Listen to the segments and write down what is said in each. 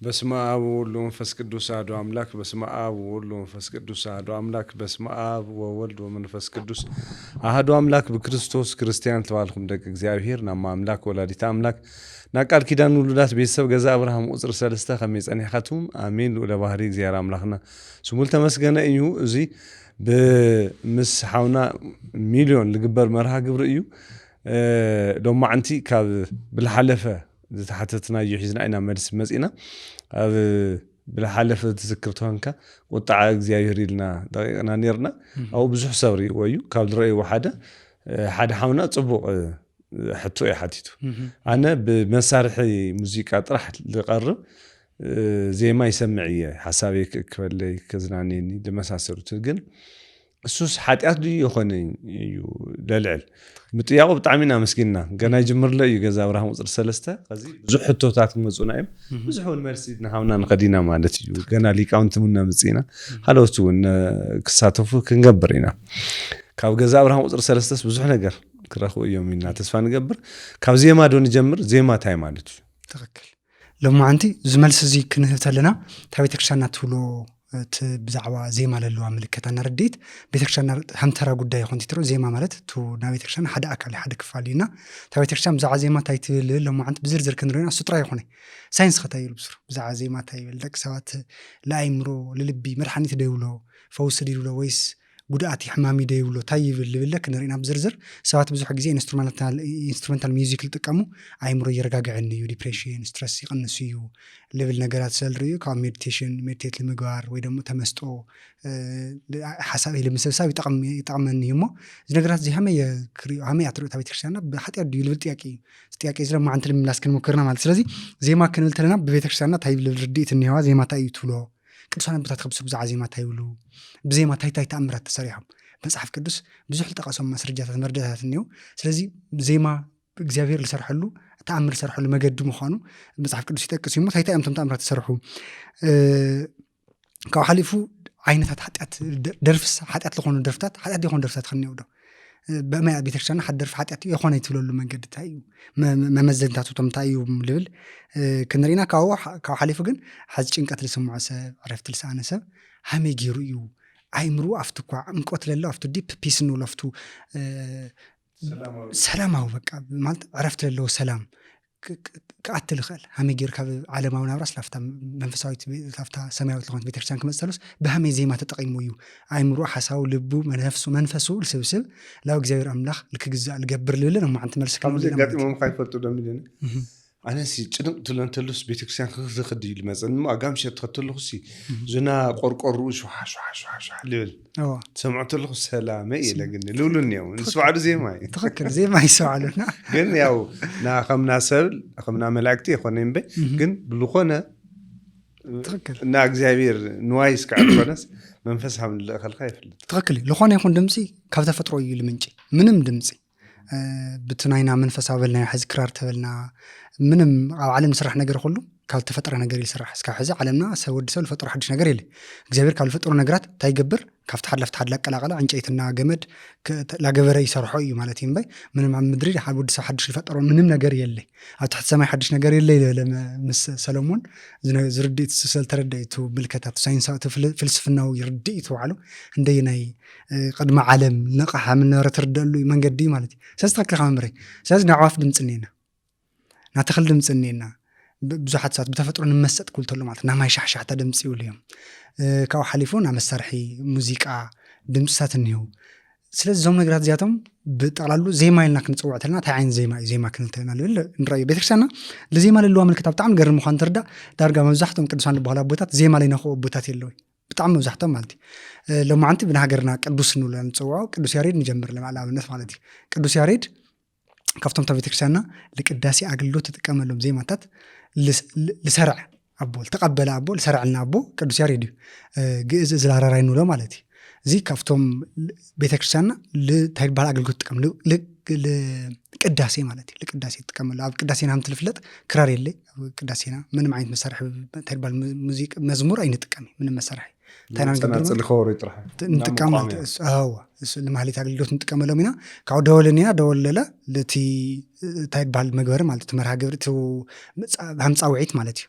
በስመ አብ ወወልድ ወመንፈስ ቅዱስ አሐዱ አምላክ በስመ አብ ወወልድ ወመንፈስ ቅዱስ አሐዱ አምላክ በስመ አብ ወወልድ ወመንፈስ ቅዱስ አሐዱ አምላክ በክርስቶስ ክርስቲያን ተባልኩም ደግ እግዚአብሔር ናማ አምላክ ወላዲተ አምላክ ናቃል ኪዳን ውሉዳት ቤተሰብ ገዛ አብርሃም ቁጥር 3 ከመጸኒሐቱም አሜን ለባህሪ እግዚአብሔር አምላክና ስሙል ተመስገነ እዩ እዚ በምስ ሓውና ሚሊዮን ልግበር መርሃ ግብር እዩ ዶማ አንቲ ካብ ብልሐለፈ ዝተሓተትና ይሕዝና ኢና መልስ መጽኢና ኣብ ብልሐለፈ ተዝክርቶንካ ቁጣ እግዚአብሔር ኢልና ደቂቅና ነርና አው ብዙሕ ሰብሪ ወዩ ካብ ድረይ ወሓደ ሓደ ሓውና ጽቡቕ ሕቶ ይሓቲቱ ኣነ ብመሳርሒ ሙዚቃ ጥራሕ ልቀርብ ዜማ ይሰምዕ እየ ሓሳቤ ክበለይ ከዝናነኒ ለመሳሰሉት ግን እሱስ ሓጢያት ድዩ ይኾነ እዩ ለልዕል ምጥያቁ ብጣዕሚና መስኪንና ገና ይጅምርለ እዩ ገዛ አብርሃም ቁጥር 3 ከዚ ብዙሕ ሕቶታት መጹና እዮም ብዙሕውን መልሲና ሃውና ንኸዲና ማለት እዩ ገና ሊቃውንት ሙና መጽኢና ሃለውቱ ክሳተፉ ክንገብር ኢና ካብ ገዛ አብርሃም ቁጥር 3 ብዙሕ ነገር ክረኽቡ እዮም ኢና ተስፋ ንገብር ካብ ዜማ ዶ ንጀምር ዜማ ታይ ማለት እዩ ተኸክል ለማ አንቲ ዝመልስ እዚ ክንህተለና ታቤተ ክርስቲያን ትብሎ ብዛዕባ ዜማ ለለዋ ምልክታና ረዲት ቤተክርስቲያን ሃምተራ ጉዳይ ይኹን ትትሮ ዜማ ማለት ቱ ና ቤተክርስቲያን ሓደ አካል ሓደ ክፋሊና ታቤተክርስቲያን ብዛዕባ ዜማ ታይትል ለማ አንቲ ብዝርዝር ክንሪና ሱጥራ ይኹን ሳይንስ ኸታይሉ ብስሩ ብዛዕባ ዜማ ታይብል ደቅ ሰባት ለአይምሮ ለልቢ መድኃኒት ደውሎ ፈውስ ዲውሎ ወይስ ጉዳት ይሕማሚ ደውሎ ታይብል ልብለክ ንሪና ብዝርዝር ሰባት ብዙሕ ግዜ ኢንስትሩሜንታል ሚውዚክ ልጥቀሙ አይምሮ ይረጋግዕን እዩ ዲፕሬሽን ስትረስ ይቀንስ እዩ ሌቭል ነገራት ሰልርዩ ካብ ሜዲቴት ለምግባር ወይ ደግሞ ተመስጦ ሐሳብ ለምሰብሳብ ይጠቅመን እዩሞ እዚ ነገራት እዚ ሃመ ያትሩ ታቤተ ክርስቲያንና በኃጢያ ድዩ ልብል ጥያቄ ዝለ ማዓንተ ለምላስ ክንሞክርና ማለት ስለዚህ ዜማ ክንብል ተለና በቤተ ክርስቲያንና ታይብል ርዲት እንይዋ ዜማ ታይ ትብሎ ቅዱሳን አባታት ከብሱ ብዛዕባ ዜማ ታይብሉ በዜማ ታይ ተአምራት ተሰሪሖም መጽሐፍ ቅዱስ ብዙሕ ተቃሶም ማስረጃታት መርዳታት ነው ስለዚህ ዜማ እግዚአብሔር ልሰርሐሉ ተአምር ሰርሐሉ መገድ ምዃኑ መጽሐፍ ቅዱስ ይጠቅስ ይሞ ታይ ተአምራት ተሰርሑ ካብ ሓሊፉ ዓይነታት ኃጢአት ደርፍስ ኃጢአት ለኾኑ ደርፍታት ኃጢአት ይኾኑ ደርፍታት ክንየውዶ በማያ ቤተክርስቲያን ሓደርፍ ኃጢአት ይኾነ ይትብለሉ መንገድ ታዩ መመዘንታቱ ተምታዩ ልብል ክንሪና ካብ ሓሊፉ ግን ሓዝ ጭንቀት ልስምዖ ሰብ ዕረፍቲ ልሰኣነ ሰብ ሃመይ ገይሩ እዩ አይምሩ አፍትኳ እንቆት ለለ አፍቱ ዲፕ ፒስ ነው ለፍቱ ሰላማው በቃ ማለት ዕረፍቲ ለለው ሰላም ከአትል ኸል ሃመይ ገይር ካብ ዓለማዊ ናብራስ ላፍታ መንፈሳዊት ላፍታ ሰማያዊት ለኾነት ቤተክርስቲያን ክመጸሉስ በሃመይ ዜማ ተጠቂሙ እዩ አይምሩ ሐሳው ልቡ መንፈሱ ልስብስብ ላው እግዚአብሔር አምላክ ልክግዛእ ልገብር ልብል ነው ማዓንተ መልስ ካብ ዘጋጥሞም ካይፈልጡ ደምልን أنا سي جنب تلون تلوس بيتكسيان خدي المزن ما قام شيء تختلخ سي زنا قرقر شو لول سمعت له السلام إيه لكن لولن يوم نسوع زي ما تفكر زي ما يسوع لنا قلنا ياو نا خمنا سبل خمنا ملاكتي خونين بي قن بلوخنا تفكر نا እግዚአብሔር نوايس كعبناس منفسها من الخلق يفل تفكر لخونه يكون دمسي كاف تفطرو يلمنجي منم دمسي بتناينا منفسها بلنا حز كرار تبلنا منم عالم سرح ነገር ሁሉ ካብ ተፈጠረ ነገር ይስራሕ እስካ ሕዚ ዓለምና ሰወድ ሰው ፈጥሮ ሓድሽ ነገር የለ እግዚአብሔር ካብ ፈጥሮ ነገራት ታይገብር ካብ ተሐለፍት ሓድላ ቀላቀላ እንጨይትና ገመድ ላገበረ ይሰርሖ እዩ ማለት ይምባይ ምንም ኣብ ምድሪ ሓድወድ ሰው ሓድሽ ፈጥሮ ምንም ነገር የለ ኣብ ተሕት ሰማይ ሓድሽ ነገር የለ ለምስ ሰሎሞን ዝርዲት ስል ተረዳይቱ ምልከታት ሳይንሳዊ ፍልስፍናው ይርዲት ወዓሉ እንደየናይ ቅድመ ዓለም ነቀሐ ምን ረተርደሉ መንገዲ ማለት ሰስተከ ከምምሪ ስለዚህ ናዓፍ ድምጽኔና ናተخل ድምጽኔና ብዙሓት ሰዓት በተፈጥሮ ንመሰጥ ኩልተሉ ማለት ናማይ ሻሕሻሕታ ድምጽ ይውልዮም ካው ሓሊፉና መሳርሒ ሙዚቃ ድምጽታት እንየው ስለዚህ ዞም ነገራት ዚያቶም በጠቅላሉ ዜማ ይልና ክንጽውዕተልና ታይ ዓይን ዜማ ክንልተና ልብል እንራዩ ቤተክርስቲያንና ለዜማ ለለዋ ምልክታ በጣም ገርም ምዃን ትርዳ ዳርጋ መብዛሕቶም ቅዱሳን ልበሃላ ቦታት ዜማ ላይ ነኸው ቦታት የለውይ በጣም መብዛሕቶም ማለት ለማዓንቲ ብናገርና ቅዱስ ንብሎ ንጽውዖ ቅዱስ ያሬድ ንጀምር ለማላብነት ማለት ቅዱስ ያሬድ ከፍቶም ቤተክርስቲያንና ለቅዳሴ አገልግሎት ተጠቀመሎም ዜማታት ለሰርዕ አቦ ተቀበለ አቦ ለሰርዕና አቦ ቅዱስ ያሬድ ግዕዝ ዝላራራይ ነው ማለት እዚ ከፍቶም ቤተክርስቲያንና ለታይባል አገልግሎት ተጠቀም ለቅዳሴ ማለት ለቅዳሴ ተጠቀመለ አብ ቅዳሴና ham ትልፍለጥ ክራር የለ ቅዳሴና ምንም አይነት መሳርሕ ታይባል ሙዚቃ መዝሙር አይነጥቀም ምንም መሳርሕ تناصل خوري طرح نتقامل لمحلي تاغلدوت نتقامل لمينا كاو دولنينا دولله لتي تايد بالمغبر مالت مرها غبرتو همصاوعيت مالتي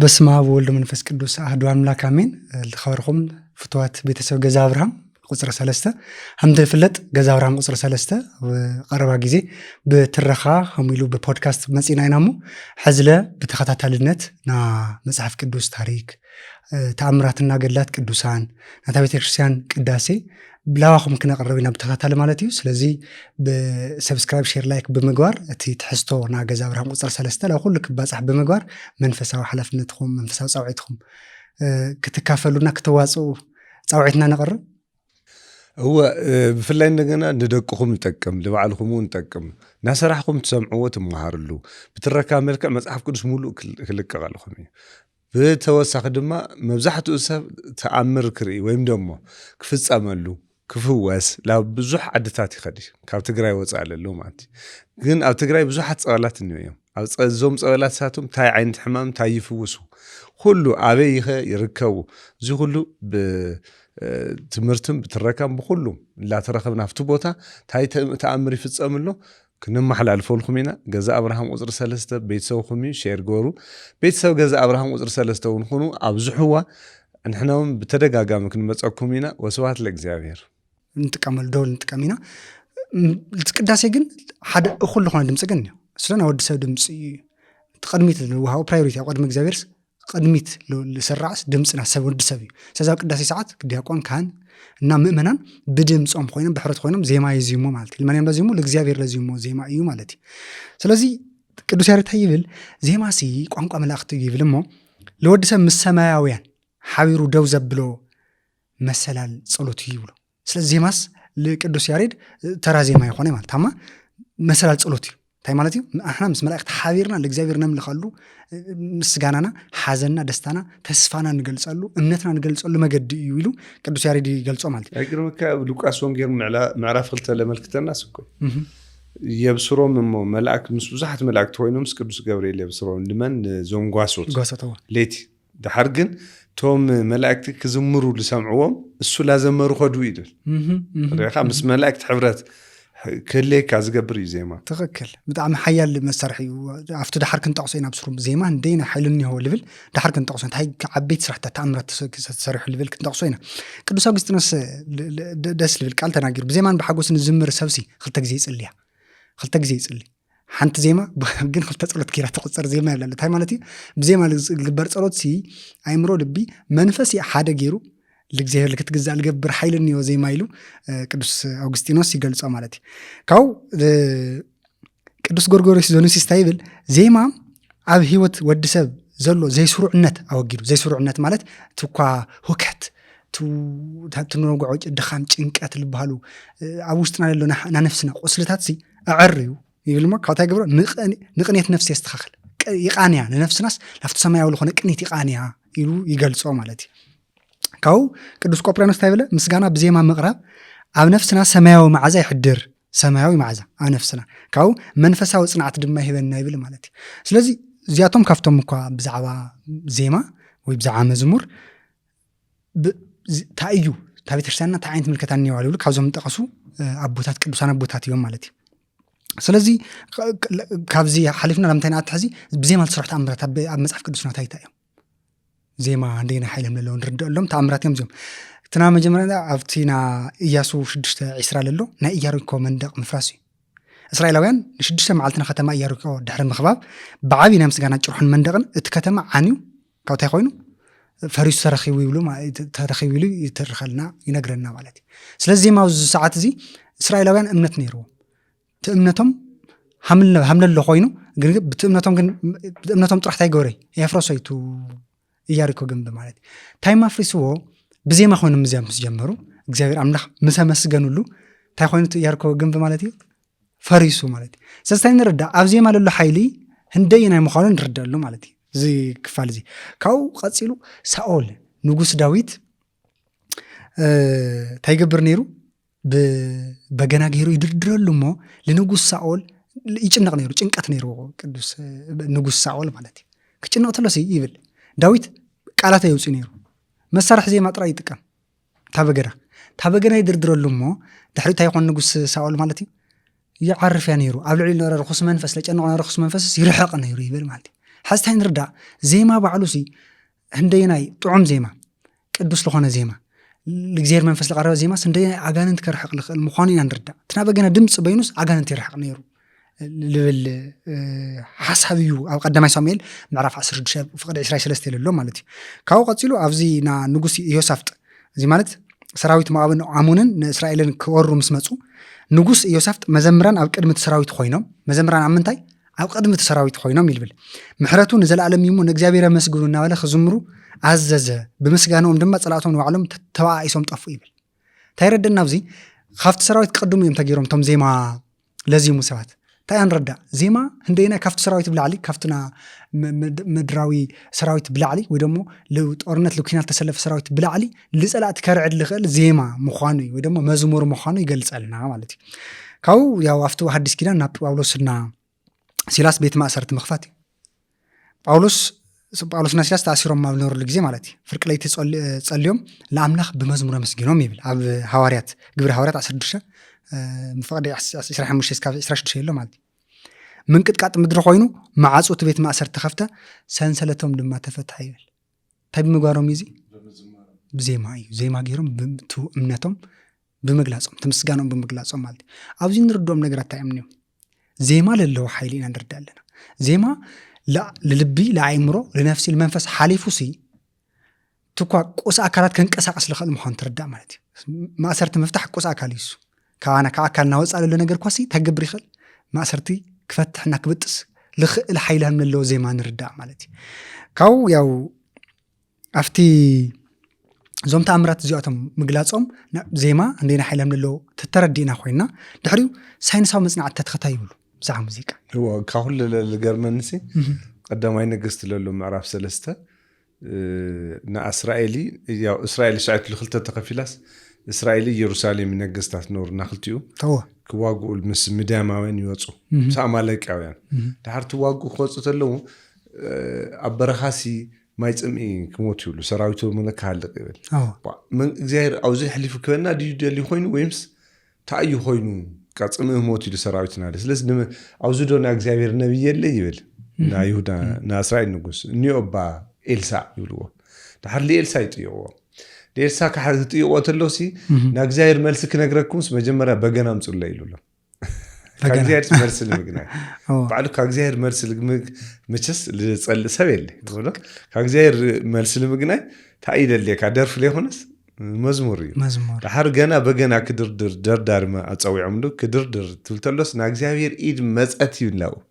በስመ አብ ወወልድ ወመንፈስ ቅዱስ አሐዱ አምላክ አሜን። ልኸበርኩም ፍትዋት ቤተሰብ ገዛ አብርሃም ቁጽር 3 همت فلت ገዛ አብርሃም ቁጽር 3 ቀረባ ጊዜ በትረኻ ከሚሉ በፖድካስት መጽና ይናሙ ሕዝለ በተከታታልነት ና መጽሐፍ ቅዱስ ታሪክ ተአምራትና ገድላት ቅዱሳን ናታ ቤተክርስቲያን ቅዳሴ ብላዋኹም ክነቀርብና በተከታታል ማለት እዩ። ስለዚህ በሰብስክራይብ ሼር ላይክ በመግባር እቲ ትሕዝቶ ና ገዛ አብርሃም ቁጽር 3 ለኩሉ ክባጻሕ በመግባር መንፈሳዊ ሓላፍነትኩም መንፈሳዊ ጻውዒትኩም ክትካፈሉና ክትዋጽኡ ጻውዒትና ነቀርብ هو بفلاي نجنا ندقكم نتقم لبعلكم ونتقم ناسرحكم تسمعوا تمهارلو بتركا ملكا مصحف قدس مولو كلك قالكم بتوسخ دما مبزحت اسب تامر كري ويم دمو كفصاملو كفواس لا بزح عدتات يخدي كاب تግራይ ወጻለሉ ማለት ግን ኣብ ትግራይ ብዙሓት ጸዋላት እንዮም ኣብ ጸዞም ጸዋላት ሳቱም ታይ ዓይነት ሕማም ታይ ይፍውሱ ሁሉ አበይ ይርከቡ እዚ ሁሉ ትምርትም በተረካም በሁሉም ላተረከብና ፍቱ ቦታ ታይ ተአምር ይፈጸምሎ ክንማሐላልፎልኩም ኢና ገዛ አብርሃም ቁጽር 3 ቤተሰብኩም ሼር ጎሩ ቤተሰብ ገዛ አብርሃም ቁጽር 3 ሆኑ አብዙህዋ እንሕናውም በተደጋጋሚ ክንመጸኩም ኢና ወስብሐት ለእግዚአብሔር እንጥቀመል ደውል እንጥቀሚና ቅዳሴ ግን ሓደ እኹል ሆነ ድምጽ ግን ስለና ወድሰብ ድምጽ ተቀድሚት ወሃው ፕራዮሪቲ አቀድም እግዚአብሔር قدميت لسرعس دمصنا سب ودسبي سزا قداسي ساعات دياقون كان እና ምእመናን በድምጾም ኮይነም በሕረት ኮይነም ዜማ ይዚሙ ማለት ለማንኛውም ለዚሙ ለእግዚአብሔር ለዚሙ ዜማ እዩ ማለት ስለዚህ ቅዱስ ያሬድ ይብል ዜማሲ ቋንቋ መላእክት ይብልሞ ለወድሰብ መሰማያውያን ሐቢሩ ደው ዘብሎ መሰላል ጸሎት ይብሎ ስለዚህ ዜማስ ለቅዱስ ያሬድ ተራ ዜማ ይሆነ ማለት ታማ መሰላል ጸሎት ታይ ማለት አሁን ምስ መላእክት ሐቢርና ለእግዚአብሔር ነምልኻሉ ምስጋናና ሐዘንና ደስታና ተስፋና እንገልጻሉ እምነትና እንገልጻሉ መገድ ይሉ ቅዱስ ያሬድ ይገልጾ ማለት አይግርምካ ሉቃስ ወንጌል ምዕራፍ 2 ለመልክተና ስኮ የብስሮም መላእክ ምስ ብዙሓት መላእክት ሆይኖም ቅዱስ ገብርኤል የብስሮም ለምን ዞንጓሶት ሌቲ ድሓር ግን ቶም መላእክት ክዝምሩ ልሰምዕዎም እሱ ላዘመሩ ኸዱ ይድል ረኻ ምስ መላእክት ሕብረት كلك أزجبر زيما تذكر بتعم حيال مسرحي عفتو ده حركة تقصين أبصرهم زيما ندينا حلني هو ليفل ده حركة تقصين هاي عبيت سرحت تعمرت تسرح ليفل كنت تقصينه كده ساقست ناس دس ليفل قالت أنا أجرب زيما بحاجوس نزمر سوسي خلتك زيس اللي خلتك زيس اللي حنت زيما بجن خلت تصلت كيرا تقصر زيما لا لا هاي مالتي بزيما الجبر تصلت سي عمرو لبي منفسي حدا جيرو لغزير لك تجزع الجبر حيلني وزي ما يلو قدوس أوغسطينوس يقول مالتي كاو قدوس غورغوريوس زونوس يستايبل زي ما عب هيوت ودسب زلو زي سرعنت أوجيرو زي سرعنت مالت تقع هكت تنوقع دخام ጭንቀት ልባሉ አውስጥና ያለው ናነፍስና ቆስልታት ሲ አዕርዩ ይብልማ ካታ ገብረ ንቅኔት ነፍስ ያስተኻخل ይቃንያ ለነፍስናስ ላፍት ሰማያው ለሆነ ቅኔት ይቃንያ ይሉ ይገልጾ ማለት ካው ቅዱስ ቆጵርያኖስ ታይብለ ምስጋና በዜማ መቅረብ አብ ነፍስና ሰማያዊ መዓዛ ይሕድር ሰማያዊ መዓዛ አብ ነፍስና ካው መንፈሳዊ ጽናዓት ድማ ይበና ይብል ማለት ስለዚህ ዚያቶም ካፍቶም እንኳ ብዛዕባ ዜማ ወይ ብዛዕባ መዝሙር ታዩ ታቤተክርስቲያንና ታዓይንት ምልከታን ይዋሉ ካብዞም ጠቀሱ አቦታት ቅዱሳን አቦታት እዮም ማለት ስለዚህ ካብዚ ሓሊፍና ለምታይና አትሐዚ በዜማ ተሰርሐ ተአምራት ኣብ መጽሐፍ ቅዱስና ታይታዩ ዜማ እንደና ኃይለም ለለው እንርዳለም ተአምራት ከምዚኦም ተና መጀመሪያ አፍቲና ኢያሱ 6:10 ለሎ ናይ ኢያሪኮ መንደቅ መፍራሲ እስራኤላውያን ለ6 መዓልትና ከተማ ኢያሪኮ ድሕሪ ምኽባብ ብዓቢና ምስጋና ጭርሑን መንደቅን እቲ ከተማ ዓንዩ ካብታይ ኮይኑ ፈሪሱ ተረኺቡ ይብሉ ተረኺቡ ይሉ ይተርኸልና ይነግረና ማለት ስለዚህ ዜማው ሰዓት እዚ እስራኤላውያን እምነት ነይሩ ተእምነቶም ሐምለ ኮይኑ ግን በእምነቶም ጥራሕታ ይገበረ ያፍረሰይቱ ኢያሪኮ ግንብ ማለት ታይም አፍሪስዎ በዜማ ሆነም እዚያም ጀመሩ እግዚአብሔር አምላክ መሰመስገኑሉ ታይ ሆነቱ ኢያሪኮ ግንብ ማለት እዩ ፈሪሱ ማለት ስለዚህ እንረዳ ኣብ ዜማ ለሎ ኃይሊ እንደየና ይመኻሉ እንረዳሉ ማለት እዚ ክፋል እዚ ካው ቀጽሉ ሳኦል ንጉስ ዳዊት ታይገብር ነይሩ በገና ገይሩ ይድርድረሉሞ ለንጉስ ሳኦል ይጭነቅ ነይሩ ጭንቀት ነይሩ ቅዱስ ንጉስ ሳኦል ማለት ከጭነቅ ተለሲ ይብል ዳዊት ቃላታ ይውጽ ነይሩ መሳርሕ ዜማ ጥራይ ይጥቀም ታበገና ይድርድረሉሞ ድሕሪታ ይኾን ንጉስ ሳኦል ማለት ይዓርፍ ያ ነይሩ ኣብ ልዕሊ ረኹስ መንፈስ ለጨነቀ ረኹስ መንፈስ ይርሕቅ ነይሩ ይብል ማለት حزتها نردا زيما بعلوسي هنديناي طعم زيما قدوس لخونه زيما لغزير منفس لقرب زيما سندينا اغاننت كرحق المخانين نردا تنابغنا دمص بينوس اغاننت يرحق نيرو لبل حسابيو او قدامي صامويل معرف 10 دشاب فقد 23 لله مالتي كاو قصيلو افزي نا نغوس يوسافط زي مالت سراويت مؤابن عمونن اسرائيلن كورو مسمصو نغوس يوسافط مزمران او قدمت سراويت خوينم مزمران امنتاي او قدمت سراويت خوينم يلبل محرتو نزلالم يمو نغزابير مسغوننا ولا خزمرو عززه بمسغانهم دما صلاتهم وعلم تواعيسهم طفو يبل تايردنا افزي خافت سراويت قدوم يم تغيرهم تم زيما لازم مسوات تاين ردا زيما هندينا كافت سراويت بلعلي كافتنا مدراوي سراويت بلعلي ودمو لو طورنت لو كينال تسلف سراويت بلعلي لصلات كرعد لخل زيما مخاني ودمو مزمور مخاني يገልጻልና مالتي كاو ياو افتو حديث كيدان نا باولوسنا سيلاس بيت مأسرت مخفاتي باولوسنا سيلاس تأسيرهم ما بنور لغزي مالتي فرق ليت تصليهم لاملاخ بمزمور مسجنهم يبل اب حواريات غبر حواريات 10 درشه مفقد 15 اسكاف 16 يلو مالتي من قطقاط مدر خوينو معاصوت بيت مأسر تخفته سنسلتهم دما تفتح يبل طيب مغارم يزي زيما غيرهم بتو امنتهم بمغلاصهم تمسغانهم بمغلاصهم مالتي ابزي نردوم نغرات تايمنيو زيما لله حيلين نردالنا زيما لا للبي لعيمرو لنفسي المنفس حليفوسي تكوا قوس اكلات كنقساقس لخل مخون تردا مالتي مأسرت مفتح قوس اكاليسو كانا كاكلنا وصال له ነገር ኳሲ ተገብር ይخل ማሰርቲ ክፈትሕና ክብጥስ ለخل حيلها من له زي ما نردا مالتي ካው ያው አፍቲ ዞም ተአምራት ዚያቶም ምግላጾም ዜማ እንደና حيلها من له ተተረዲና ኮይና ድሕሪው ሳይንሳው መጽናዕት ተተኸታይብሉ ዛ ሙዚቃ هو كሁل ለገርመንሲ ቀዳማይ ንግስት ለሎ ምዕራፍ 3 ና እስራኤሊ ያው እስራኤል ሻዕት ለخلተ ተከፊላስ اسرائيل يروساليم نغستات نور نخلتيو توا كواغو مس مداماوين يوصو سامالقاويان دحرت واغو خوصتلو ابرخاسي مايصمي كموتيلو سراويتو منكالق يبل من اغزير اوزي حليفو كبنا ديدلي خوينو ويمس تايو خوينو قصمه موتيلو سراويتنا لسلس اوزي دونا اغزير نبي يله يبل نا يهودا نا اسرائيل نغس نيوبا إلسا يلو دحر لي إلسا يطيو ديرسا كحدتي وتلوسي ناغزاير ملسك نغركمس مجمره بغنام صلى يلولو كاغزاير مرسل مغناي بعد كاغزاير مرسل مچس لصل سبيل تقول كاغزاير مرسل مغناي تعيد لي كدرف لي هونس مزمور دحر غنا بغنا كدردر دردار ما اصويعم دو كدردر تلتلوس ناغزاير ايد مصات يلاو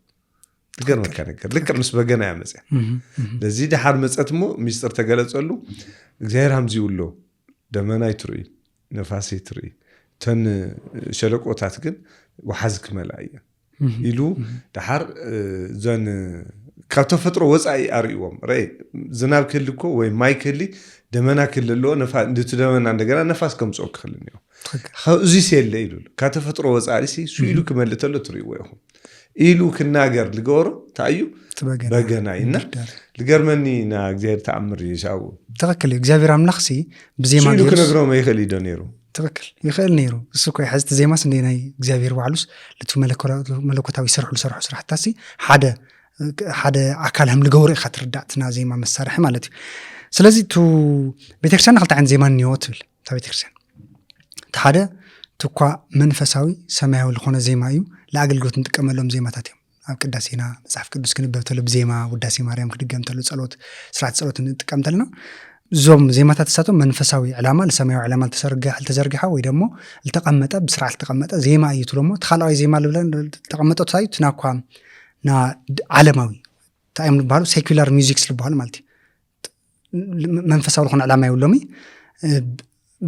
تقرن كانك لكرمس بغنا يمص لذي دحر مصاتمو ميستر تغلصلو እግዚአብሔር ሀምዚ ውሎ ደመና ይትርኢ ነፋስ ይትርኢ ተን ሸለቆታት ግን ወሐዝክ መላእየ ኢሉ ደሐር ዘን ካብ ተፈጥሮ ወፃኢ አርእዎም ረይ ዝናብ ክልኮ ወይ ማይ ክሊ ደመና ክልሎ ነፋስ እንድት ደመና እንደገና ነፋስ ከምጾ ክልኒዮ እዚ ሲለ ኢሉ ካብ ተፈጥሮ ወፃኢ ሲሉ ክመልተሎ ትርእዎ ይኹም ኢሉ ክናገር ልገሮ ታዩ በገናይና لجرمني نا እግዚአብሔር ተአምር ይሻው ተከክል እግዚአብሔር አምላክሲ በዜማ ገይሩ ከነግረው ማይኸል ይደኔሩ ተከክል ይኸል ኔሩ እሱ ኮይ ሐዝት ዜማስ እንደናይ እግዚአብሔር ዋዕሉስ ለቱ መለኮታዊ ሰርሑ ስራሕታሲ ሓደ አካልህም ልገውሪ ኸትርዳትና ዜማ መሳርሕ ማለት ስለዚህ ቱ ቤተክርስቲያን ኸልታ عن ዜማ ኒዮት ቤተክርስቲያን ተሓደ ትኳ መንፈሳዊ ሰማያዊ ለሆነ ዜማ እዩ ለአገልግሎት እንጥቀመሎም ዜማታት እዮም ኣብ ቅዳሴና መጽሐፍ ቅዱስ ክንበብተሉ በዜማ ውዳሴ ማርያም ክድገምተሉ ጸሎት ስርዓት ጸሎት እንጥቀምተልና ዞም ዜማታት ተሳቶ መንፈሳዊ ዕላማ ለሰማያዊ ዕላማ ተዘርግሐ ወይ ደሞ ልተቀመጠ በስርዓት ተቀመጠ ዜማ ይትሎሞ ተኻላዊ ዜማ ለብለን ተቀመጠው ታዩ ትናኳ ና ዓለማዊ ታይም ባሉ ሴኩላር ሚውዚክስ ልባል ማለት መንፈሳዊ ለሆነ ዕላማ ይውሎሚ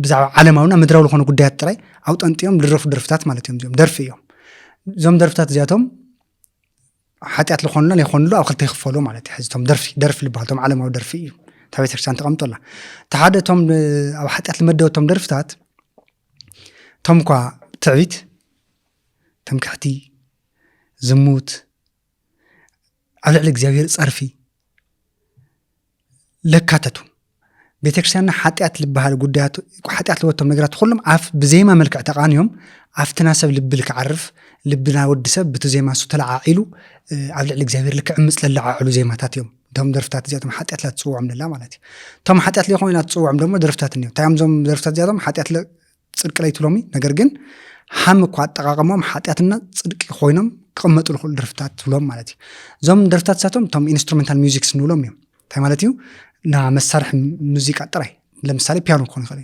ብዛዕባ ዓለማውና ምድራዊ ለሆነ ጉዳያት ጥራይ አውጠንጥዮም ልረፉ ድርፍታት ማለት እዮም ደርፍ እዮም ዞም ደርፍታት ዚያቶም حتى لخوننا ليخونلو أو خلت يخفلوا مالتي حزتهم درف اللي بعضهم على ما درفي تبي تكسان تقمت الله تحدثهم أو حتى المدة وتم درفتات تم كوا تعبيت تم كحتي زموت على الإجزاوير صرفي لكاتتو ቤተክርስቲያንና ሓጢያት ልበሃል ጉዳያት ሓጢያት ልወቶም ነገራት ኩሎም ኣፍ ብዜማ መልክዕ ተቃኒዮም ኣፍትናሰብ ልብል ክዓርፍ ልብና ወዲ ሰብ በቲ ዜማ እሱ ተለዓዒሉ ኣብ ልዕሊ እግዚአብሔር ልክዕ ምስ ለለዓዕሉ ዜማታት እዮም ቶም ደርፍታት እዚኣቶም ሓጢያት ላትፅውዖም ደላ ማለት እዩ ቶም ሓጢያት ለይኮኑ ኢና ትፅውዖም ደሞ ደርፍታት እኒዮም እንታይ እዮም ዞም ደርፍታት እዚኣቶም ሓጢያት ፅድቂ ለይትብሎሚ ነገር ግን ሓም እኳ ኣጠቃቅሞም ሓጢያትና ፅድቂ ኮይኖም ክቕመጡ ዝኽእሉ ደርፍታት ትብሎም ማለት እዩ እዞም ደርፍታት እሳቶም ቶም ኢንስትሩሜንታል ሚውዚክስ ንብሎም እዮም እንታይ ማለት እዩ ና መሳርሒ ሙዚቃ ጥራይ ለምሳሌ ፒያኖ ክኾን ይኽእል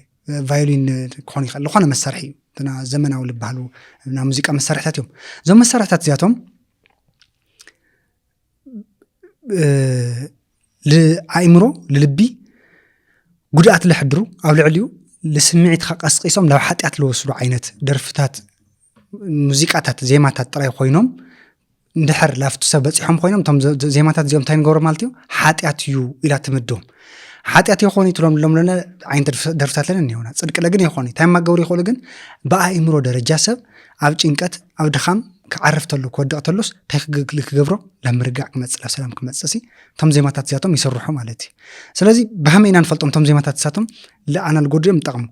ቫዮሊን ክኾን ይኽእል ዝኾነ መሳርሒ እዩ ና ዘመናዊ ልበሃሉ ና ሙዚቃ መሳርሕታት እዮም እዞም መሳርሕታት እዚኣቶም ለኣእምሮ ለልቢ ጉድኣት ለሕድሩ ኣብ ልዕሊኡ ለስምዒት ቀስቂሶም ናብ ሓጢያት ለወስዱ ዓይነት ደርፍታት ሙዚቃታት ዜማታት ጥራይ ኮይኖም እንድሕር ላፍቱ ሰብ በፂሖም ኮይኖም ቶም ዜማታት እዚኦም እንታይ ንገብሮ ማለት እዩ ሓጢያት እዩ ኢላ ትምድቦም ሓጢያት ይኾኑ ትሎም ለምለና ዓይነት ደርፍታት ለና እኒሆና ፅድቂ ለግን ይኾኑ እንታይ ማገብሩ ይኽእሉ ግን ብኣእምሮ ደረጃ ሰብ ኣብ ጭንቀት ኣብ ድኻም ክዓርፍ ተሎ ክወድቕ ተሎስ እንታይ ክገብሮ ናብ ምርጋዕ ክመፅእ ናብ ሰላም ክመፅእ ሲ ቶም ዜማታት እዚኣቶም ይስርሑ ማለት እዩ ስለዚ ብሃመይ ኢና ንፈልጦም ቶም ዜማታት እሳቶም ለኣና ልጎድኦም ይጠቕሙ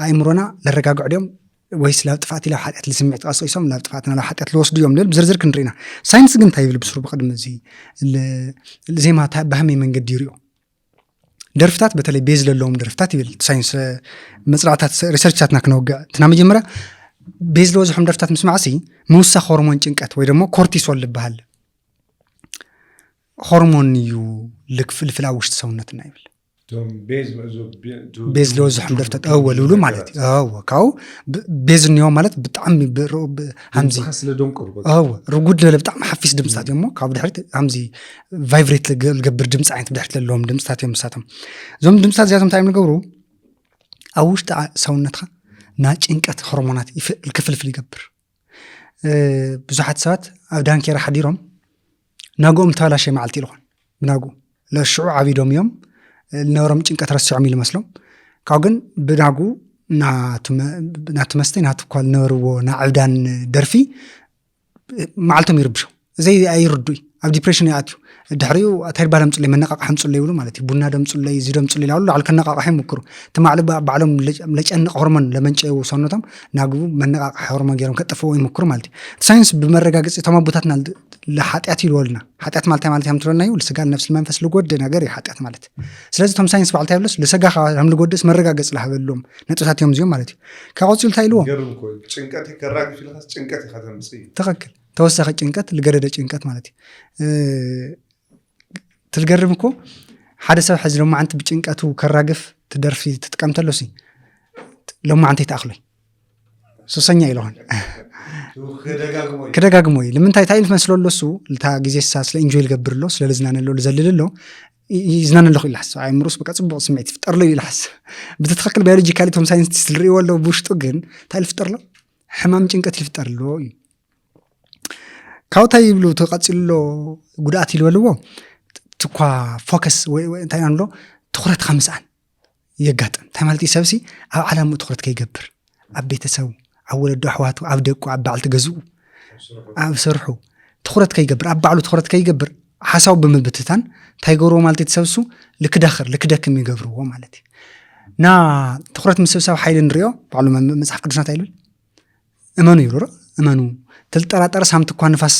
ኣእምሮና ለረጋግዑ ድዮም ወይስ ላብ ጥፋት ኢላ ሓጢያት ለስምዒት ቀስቂሶም ላብ ጥፋትና ላብ ሓጢያት ለወስዱ እዮም ልብል ብዝርዝር ክንርኢና ሳይንስ ግን እንታይ ይብል ብስሩ ብቅድሚ እዚ ዜማ ብሃመይ መንገዲ ይርኦ ደርፍታት በተለይ ቤዝ ለለዎም ደርፍታት ይብል ሳይንስ መፅናዕታት ሪሰርቻትና ክነውግዕ እትና መጀመርያ ቤዝ ለወዝሖም ደርፍታት ምስማዕሲ ምውሳኽ ሆርሞን ጭንቀት ወይ ደግሞ ኮርቲሶል ልበሃል ሆርሞን እዩ ልፍልፍል ኣብ ውሽጢ ሰውነትና ይብል ቤዝ ለወዝሖም ደርፍታት ልብሉ ማለት እዩ ካው ቤዝ እኒሆም ማለት ብጣዕሚ ሃምዚ ርጉድ ለለ ብጣዕሚ ሓፊስ ድምፅታት እዮም ካብ ድሕሪት ሃምዚ ቫይብሬት ልገብር ድምፂ ዓይነት ብድሕሪት ለለዎም ድምፅታት እዮም ንሳቶም እዞም ድምፅታት እዚኣቶም እንታይ እዮም ዝገብሩ ኣብ ውሽጢ ሰውነትካ ና ጭንቀት ሆርሞናት ክፍልፍል ይገብር ብዙሓት ሰባት ኣብ ዳንኬራ ሓዲሮም ናጎኦም ተበላሸ መዓልቲ ኢልኾን ብናጉ ለሽዑ ዓቢዶም እዮም ልነበሮም ጭንቀት ረሲዖም ኢሉ መስሎም ካብ ግን ብናጉ ናቱ መስተይ ናቱ እኳ ልነበርዎ ናዕብዳን ደርፊ መዓልቶም ይርብሾም እዘይ ኣይርዱይ ኣብ ዲፕሬሽን ይኣትዩ ድሕሪኡ ተይባል ምፅለይ መነቃቅሒ ምፅለይ ይብሉ ማለት እዩ ቡና ደምፅለይ እዚ ደምፅለይ ይላሉ ላዕሉ ከነቃቅሒ ይምክሩ ተማዕለ ባዕሎም ለጨንቅ ሆርሞን ለመንጨው ሰውነቶም ናግቡ መነቃቅሒ ሆርሞን ገይሮም ከጠፍዎ ይምክሩ ማለት እዩ ሳይንስ ብመረጋገፂ እቶም ኣቦታትና ለሓጢያት ይልወልና ሓጢያት ማለት ማለት እዮም ትብለና እዩ ለስጋ ነፍስ መንፈስ ልጎድ ነገር እዩ ሓጢያት ማለት ስለዚ እቶም ሳይንስ ባዕልታ ይብለስ ለስጋ ከም ልጎድስ መረጋገፂ ለሃበሎም ነጥብታት እዮም እዚኦም ማለት እዩ ካብ ቆፂሉ እንታይ ኢልዎ ጭንቀት ይከራግፍ ኢልካስ ጭንቀት ኢኻ ተምፅእ ትኽክል ተወሳኺ ጭንቀት ልገደደ ጭንቀት ማለት እዩ ትልገርም እኮ ሓደ ሰብ ሕዚ ሎማዓንቲ ብጭንቀቱ ከራግፍ ትደርፊ ትጥቀም ተሎሲ ሎማዓንቲ ተኣኽሎይ ሱሰኛ ኢልኾን ክደጋግሞ እዩ ንምንታይ እንታይ መስለሎ እሱ ልታ ግዜ ስለ ኢንጆይ ልገብርሎ ስለ ልዝናነሎ ልዘልልሎ ይዝናነለኹ ኢልሓስ ኣእምሮስ በቃ ፅቡቕ ስምዒት ይፍጠርሎ እዩ ኢልሓስ ብትትኽክል ባዮሎጂካሊ ቶም ሳይንቲስት ዝርእይዎ ኣለዎ ብውሽጡ ግን እንታይ ልፍጠርሎ ሕማም ጭንቀት ይፍጠርሎ እዩ ካብታ ይብሉ ተቐፂሉሎ ጉድኣት ይልበልዎ ትኳ ፎከስ እንታይ ንብሎ ትኩረትካ ምስኣን የጋጥም እንታይ ማለት እዩ ሰብሲ ኣብ ዓላምኡ ትኩረት ከይገብር ኣብ ቤተሰቡ ኣብ ወለዱ ኣሕዋቱ ኣብ ደቁ ኣብ በዓልቲ ገዝኡ ኣብ ስርሑ ትኩረት ከይገብር ኣብ ባዕሉ ትኩረት ከይገብር ሓሳቡ ብምብትታን እንታይ ገብርዎ ማለት የተሰብሱ ልክደክም ይገብርዎ ማለት እዩ ና ትኩረት ምስብሳብ ሓይሊ ንሪኦ ባዕሉ መፅሓፍ ቅዱስና እንታይ ይብል እመኑ ይብሉ እመኑ ትልጠራጠረ ሳምቲ እኳ ንፋስ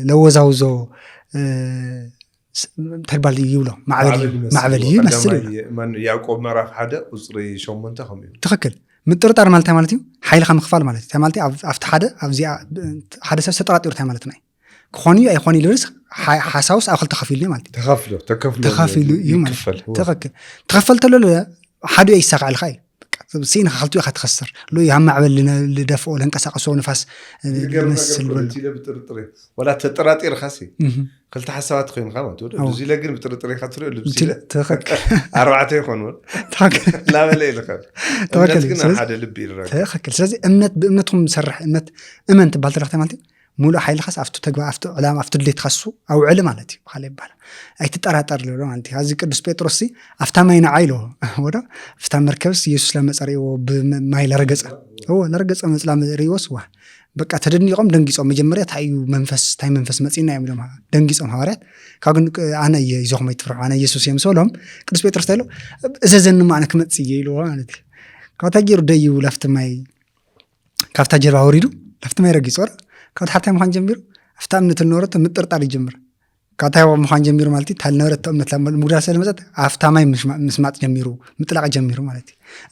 ለወዛውዞ ተርባል ይብሎ ማዕበል እዩ መስል ያዕቆብ ምዕራፍ 1 ቁፅሪ 8 ከምኡ ትኽክል ምጥርጣር ማለት ማለት እዩ ሓይልካ ምክፋል ማለት እዩ ማለት ኣብቲ ሓደ ሰብ ተጠራጢሩ እንታይ ማለት ናይ ክኾን እዩ ኣይኮን ኢሉስ ሓሳውስ ኣብ ክልተ ከፊሉ ማለት እዩ ተኸፊሉ እዩ ማለት ትኽክል ተኸፈል ተሎ ሓደ ይሳቅዕልካ እዩ سين خلطوا أخذ خسر لو يهم عمل لدفع ولا انقسق نفس يمثل ولا تطراطير خاسي قلت حسابات خين خامت دوزي لكن بتطرطري خاطر تخك أربعة يكون لا ولا لك تخك حدا لبي تخك لازم أمنت بأمنتهم مسرح أمنت بالترخت مالتي مولو حيل خاص أفتو تجوا أفتو علام أفتو اللي تخصو أو علم مالتي خلي بالك أي تتأرطر له مالتي هذا قدس بيتروسي أفتامين عيله وده أفتام مركز يسوع لما صاري وبمايل رجس هو لرجس أمس لما ريوس واه በቃ ተደንቆም ደንጊጾም መጀመሪያ ታዩ መንፈስ መጽና የሚለው ደንጊጾም ሐዋርያት ካግን አነ ይዞም ይትፍራ አነ ኢየሱስ የምሰሎም ቅዱስ ጴጥሮስ ታይሎ እዘዘን ማነ ከመጽ ይይሉ ማለት ካታጊሩ ደዩ ለፍትማይ ካፍታ ጀርባ ወሪዱ ለፍትማይ ረጊጾር ካታታ ማን ጀምሩ አፍታምነት ኖርት ምጥርጣር ይጀምር ካታው ማን ጀምሩ ማለት ታልነረት እምነት ለሙግዳ ስለመጣት አፍታማይ መስማጥ ጀምሩ ምጥላቅ ጀምሩ ማለት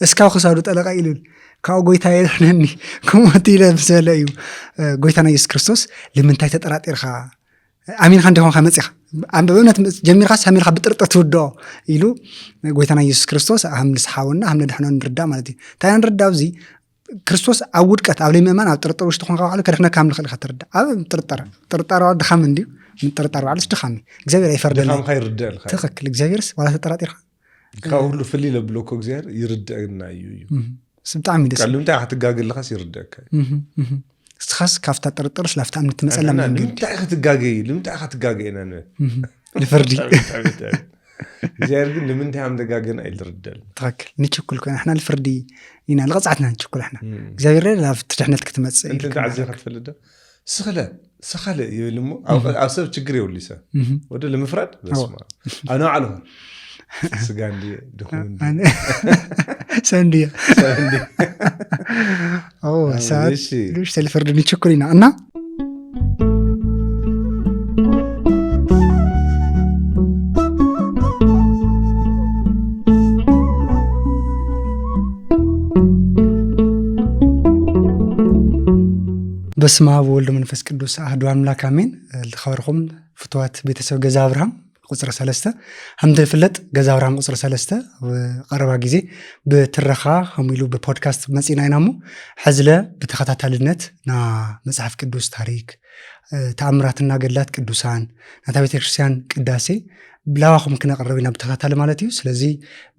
እስካው ከሳዱ ጠለቃ ይሉል ካው ጎይታ የለኒ ኮሞቲ ለብሰለዩ ጎይታና ኢየሱስ ክርስቶስ ለምንታይ ተጠራጥርኻ አሚን ካን ደሆን ከመጽኻ አንበበነት ጀሚርኻ ሳሚርኻ ብጥርጥር ትወዶ ኢሉ ጎይታና ኢየሱስ ክርስቶስ አምልስ ሓውና አምነ ደህና ንርዳ ማለት ታያን ንርዳ ኣብዚ ክርስቶስ ኣብ ውድቀት ኣብ ለይመማን ኣብ ጥርጥር ውሽጥ ኮንካ ባዕሉ ከደህና ካም ንኽእል ትርዳ ኣብ ጥርጣር ድኻም እንዲ ጥርጣር ባዕሉስ ድኻም እግዚአብሔር አይፈርደል ድኻም ካይርዳል ተኸክል እግዚአብሔርስ ዋላ ተጠራጥርኻ ካው ሁሉ ፍሊ ለብሎኮ እግዚአብሔር ይርዳና እዩ ስምጣም ይደስ ቀልምታ ክትጋገል ለኻስ ይርዳካ ስኻስ ካፍታ ጥርጥር ስላፍታ እምነት መጸለም ልምታ ክትጋገይና ነው ለፍርዲ እግዚአብሔር ግን ለምንታ አምደጋገና አይልርዳል ተኸክል ንችኩል ኮና احنا ለፍርዲ ኢና ለቀጻዕትና ንችኩል احنا እግዚአብሔር ላፍት ድህነት ክትመጽ እንት ተዓዘኻ ትፈልዳ ስኸለ ይልሞ ኣብ ሰብ ችግር ይውልይሰ ወደ ለምፍራድ በስማ አና አለሁ ስጋንዲ ድኹን ሰንዲያ ሳሽ ለፍርዲ ንችኩልና እና በስመ አብ ወወልድ ወመንፈስ ቅዱስ አሐዱ አምላክ አሜን። ለኸበርኩም ፍትዋት ቤተሰብ ገዛ አብርሃም ቁጽር 3 hamte ፍለጥ ገዛ አብርሃም ቁጽር 3 ቀረባ ጊዜ በትረኻ ሀሚሉ በፖድካስት መጽናይናሙ ሐዝለ በተከታታልነት ና መጽሐፍ ቅዱስ ታሪክ ተአምራትና ገድላት ቅዱሳን ናታ ቤተክርስቲያን ቅዳሴ ብላዋኹም ክነቀርብና በተከታታል ማለት እዩ። ስለዚህ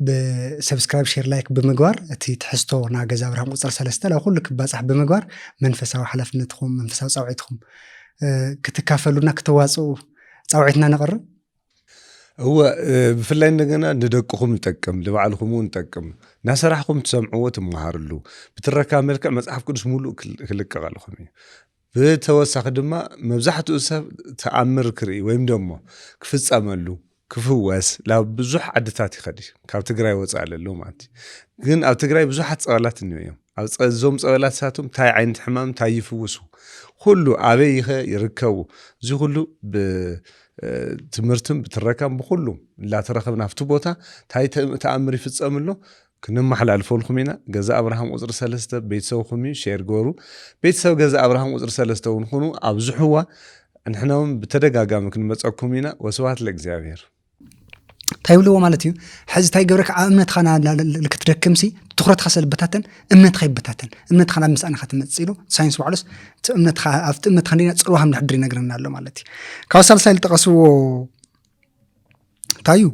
በሰብስክራይብ ሼር ላይክ በመግባር እቲ ትሕዝቶ ና ገዛ አብርሃም ቁጽር 3 ለሁሉ ክባጻሕ በመግባር መንፈሳዊ ሐላፍነትኩም መንፈሳዊ ጻውዒትኩም ክትካፈሉና ክትዋጽኡ ጻውዒትና ነቀርብ هو بفلاي እንደገና እንደደቅኹም ይጠቅም ለባዕልኹም እንጠቅም ናሰራሕኩም ትሰምዑዎ ትመሃርሉ ብትረካ መልክዕ መጽሐፍ ቅዱስ ሙሉ ክልቀቃልኹም ብተወሳኺ ድማ መብዛሕትኡ ሰብ ተኣምር ክርኢ ወይም ደሞ ክፍጸመሉ ክፍወስ ላብ ብዙሕ ዓድታት ይኸዲ ካብ ትግራይ ወጻእ ኣለሎ ማለት ግን ኣብ ትግራይ ብዙሓት ጸበላት እንዮም ኣብ ጸዞም ጸበላት ሳቶም ታይ ዓይነት ሕማም ታይ ይፍውሱ ሁሉ ኣበይ ይርከቡ እዚ ሁሉ ትምህርትም ብትረካም በሁሉም ላተረከብና ፍቱ ቦታ ታይ ተአምር ይፍጸምሎ ክንማሕላልፎልኩም ኢና ገዛ አብርሃም ቁጽር 3 ቤተሰብኩም ሼር ጎሩ ቤተሰብ ገዛ አብርሃም ቁጽር 3 ሆኑ አብዝሑዋ እንሕናውም በተደጋጋሚ ክንመጸኩም ኢና ወስዋት ለእግዚአብሔር ታይብሎ ማለት እዩ ሕዚ ታይ ገብረክ እምነት ኻና ለክትደክምሲ ትኩረት ኻሰልበታተን እምነት ኻይበታተን እምነት ኻና ምስአና ኻትመጽኢሉ ሳይንስ ባዕሉስ እምነት ኻ አፍጥ እምነት ኻንዲና ጽሩሃም ንሕድር ይነግረና ኣሎ ማለት እዩ ካብ ሳልሳይ ተቀስዎ ታዩ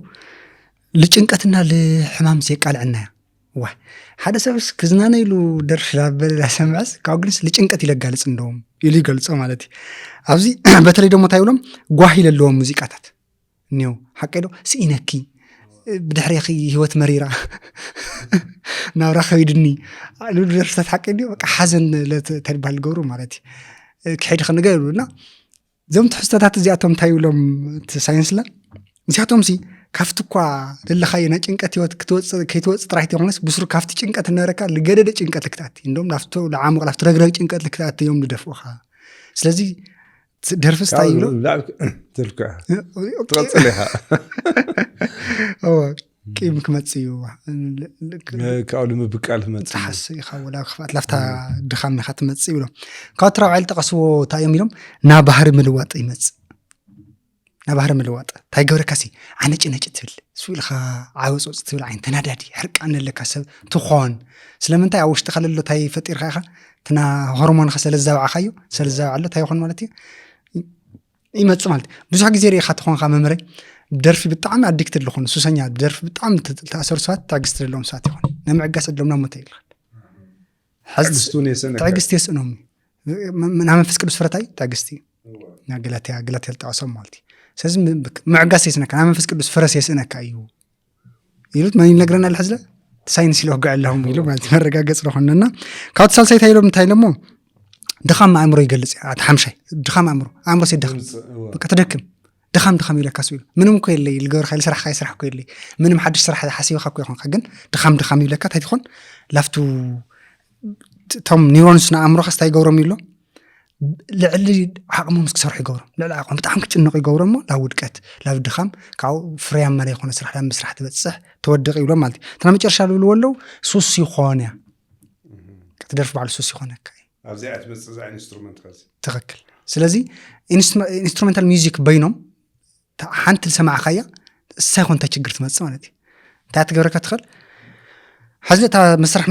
ለጭንቀትና ለሕማም ሲቃልዕና ዋ ሓደ ሰብስ ክዝናነ ኢሉ ደርሽ ላበላ ሰምዓስ ካብ ግንስ ለጭንቀት ይለጋልጽ እንደውም ኢሉ ይገልጾ ማለት እዩ ኣብዚ በተለይ ደሞ ታይብሎም ጓህ ይለለዎም ሙዚቃታት نيو حكيلو سينكي بدحريخي هوت مريرة ناورا خيدني لو درست حكيلو بقى حزن لتربح الجورو مالتي كحيد خلنا قالوا زوم تحستات زياتهم تايولهم ساينس لا زياتهم سي كافتكوا للي خاينا ጭንቀት ህይወት ከይተወጽ ጥራይት የሆነስ ብስሩ ካፍቲ ጭንቀት ነረካ ለገደደ ጭንቀት ልክታት እንደውም ላፍቶ ለዓሙቅ ላፍቶ ረግረግ ጭንቀት ልክታት የውም ልደፍኡኻ ስለዚህ درفست تايلو لا تلقى تغطلها هو كيف كمتصيو كاولو مبقال متصي تحسي خاولا خفات لفتا دخام خاتمتصيو له كاتراو عيل تقسو تايميلهم نا بحر ملواط يمص نا بحر ملواط تاي غبركاسي عنጭ ትብል ስዊልኻ ዓወጽ ትብል ዓይን ተናዳዲ ሕርቃን ለካሰብ ትኾን ስለምንታይ አውሽተ خلሎ ታይ ፈጢርኻ ኢኻ ትና ሆርሞን ከሰለዛውዓኻዩ ሰለዛውዓሎ ታይ ይኾን ማለት እዩ ይመጽ ማለት ብዙሕ ግዜ ሪኻ ትኾንኻ መምረ ደርፊ ብጣዕሚ አዲክትድ ለኾን ሱሰኛ ደርፊ ብጣዕሚ ተኣሰር ሰዓት ታግስት ለሎም ሰዓት ይኾን ነምዕጋስ ለምና ሞተ ይልካ ሓዝስቱን የሰነ ታግስት የሰኖም ና መንፈስ ቅዱስ ፍረታይ ታግስቲ ና ገላትያ ተቃሰም ማለት ስለዚህ معقاس يسنك نا መንፈስ ቅዱስ ፍረስ የሰነካ እዩ ይሉት ማን ይነግረናል حزله ሳይንስ ይለውጋ ለهم ይሉ ማለት መረጋገጽ ለሆነና ካውት ሳልሳይ ታይሎም ታይ ደሞ ድኻም ኣእምሮ ይገልጽ ሓምሻይ ድኻም ኣእምሮ ሲደኽም በቃ ተደክም ድኻም ይብለካ ስቢሉ ምንም እኮ የለይ ልገበርካ ልስራሕካ ይስራሕ እኮ የለይ ምንም ሓድሽ ስራሕ ሓሲብካ እኮ ይኾንካ ግን ድኻም ይብለካ እንታይ ትኾን ላፍቱ ቶም ኒውሮንስና ኣእምሮካ ስታይ ይገብሮም ይብሎ ልዕሊ ዓቕሞም ክሰርሑ ይገብሮም ልዕሊ ዓቕሞም ብጣዕሚ ክጭንቑ ይገብሮም እሞ ላብ ውድቀት ላብ ድኻም ካብኡ ፍርያማ ዘይኮነ ስራሕ ላብ ምስራሕ ትበፅሕ ተወድቕ ይብሎም ማለት እዩ እታ መጨረሻ ዝብልዎ ኣለዉ ሱስ ይኾነ ትደርፊ ባዕሉ ሱስ ይኾነካ ኣብዚኣ ትመፅእ እዛ ኢንስትሩመንት ከዚ ትኽክል ስለዚ ኢንስትሩሜንታል ሚውዚክ በይኖም ሓንቲ ዝሰማዕኻያ እሳይ ኮንታ ችግር ትመፅእ ማለት እዩ እንታይ ትገብረካ ትኽእል ሕዚ እታ መሳርሒ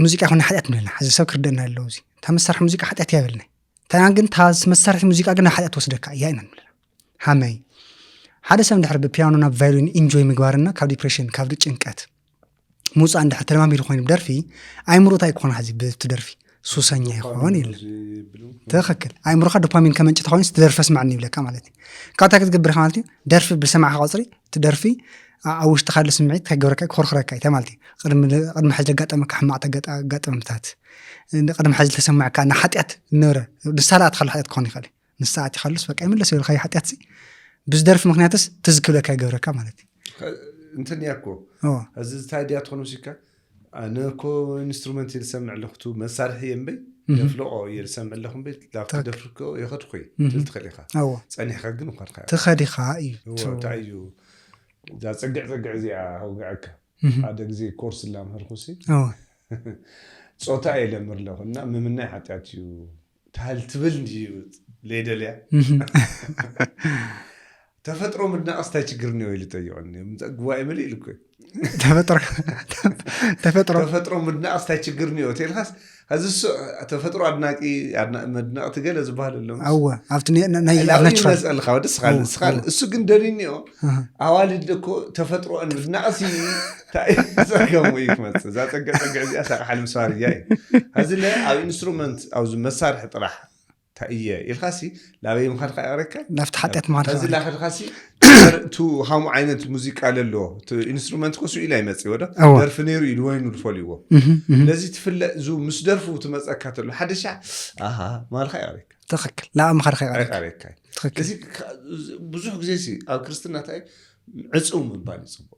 ሙዚቃ ይኮነ ሓጢኣት ንብለና ሕዚ ሰብ ክርደአና ኣለዉ እዚ እታ መሳርሒ ሙዚቃ ሓጢኣት እያ በልና ታና ግን እታ መሳርሒ ሙዚቃ ግን ሓጢኣት ትወስደካ እያ ኢና ንብለና ሃመይ ሓደ ሰብ እንድሕር ብፒያኖ ናብ ቫዮሊን ኢንጆይ ምግባርና ካብ ዲፕሬሽን ካብ ጭንቀት ሙፃ እንድሕር ተለማሚዱ ኮይኑ ብደርፊ ኣእምሮታ ይኮነ ሕዚ ብትደርፊ ሱሰኛ ይኾን ኢሉ ትኽክል ኣእምሮኻ ዶፓሚን ከመንጭ ተኾይኑ ትደርፊ ስማዕኒ ይብለካ ማለት እዩ ካብታ ክትገብር ኢኻ ማለት እዩ ደርፊ ብሰማዕካ ቁፅሪ ትደርፊ ኣብ ውሽጢ ካለ ስምዒት ከይገብረካ ክኾርኽረካ እዩ ማለት እዩ ቅድሚ ሕዚ ዘጋጠመካ ሕማቕ ኣጋጠመምታት ቅድሚ ሕዚ ተሰማዕካ ንሓጢኣት ነበረ ንሳልኣት ካሉ ሓጢኣት ክኾን ይኽእል ንሳኣት ይኻሉስ በቃ ይምለስ ይብልካ ሓጢኣት ብዝደርፊ ምክንያትስ ትዝክብለካ ይገብረካ ማለት እዩ እንትን እያ እኮ እዚ ታዲያ ትኾኑ ሲካ ኣነ እኮ ኢንስትሩመንት ይልሰምዕ ኣለኹቱ መሳርሒ የንበይ ደፍልቆ ይልሰምዕ ኣለኹም ቤት ላብቲ ደፍርኮ ይኸድኩ ትልትኽእል ኢኻ ፀኒሕካ ግን እኳንካ ትኸዲኻ እዩ እንታይ እዩ እዛ ፀግዕ እዚኣ ኣውግዐካ ሓደ ግዜ ኮርስ ላምህርኩሲ ፆታ የለምር ኣለኹ እና ምምናይ ሓጢኣት እዩ ታህል ትብል እንድዩ ለይደልያ ተፈጥሮ ምድናቕስታይ ችግር ነው ኢሉ ጠይቆኒ ጉባኤ ምልእ ኢሉ እኮ ተፈጥሮ ምድናቕስታይ ችግር ነው ተልኻስ እዚ ተፈጥሮ አድናቂ መድናቕ ትገለ ዝበሃል ኣሎ ኣብቲ ናይ ናቹራል መስአልካ ወድስኻል እሱ ግን ደሊኒዮ ኣዋልድ እኮ ተፈጥሮ ምድናቕሲ ታይዘገሙ ይክመጽ እዛ ፀግዕ እዚኣ ሳቕሓል ምስዋር እያ እዚ ለ ኣብ ኢንስትሩመንት ኣብ መሳርሒ ጥራሕ ታእየ ኢልኻሲ ላበይ ምኻድካ ያረካ ናፍቲ ሓጢኣት ምኻድካ እዚ ላኸድካሲ ቱ ሃሙ ዓይነት ሙዚቃ ለሎ ኢንስትሩመንት ኮሱ ኢላ ይመጽእ ወደ ደርፍ ነይሩ ኢሉ ወይኑ ድፈልይዎ ለዚ ትፍለጥ ዙ ምስ ደርፉ ትመጸካ ተሎ ሓደሻ ኣሃ ማልካ ያረካ ትኽክል ላ ምኻድካ ያረካ እዚ ብዙሕ ግዜ ሲ ኣብ ክርስትና ታይ ዕጹም ምባል ይጽቡቕ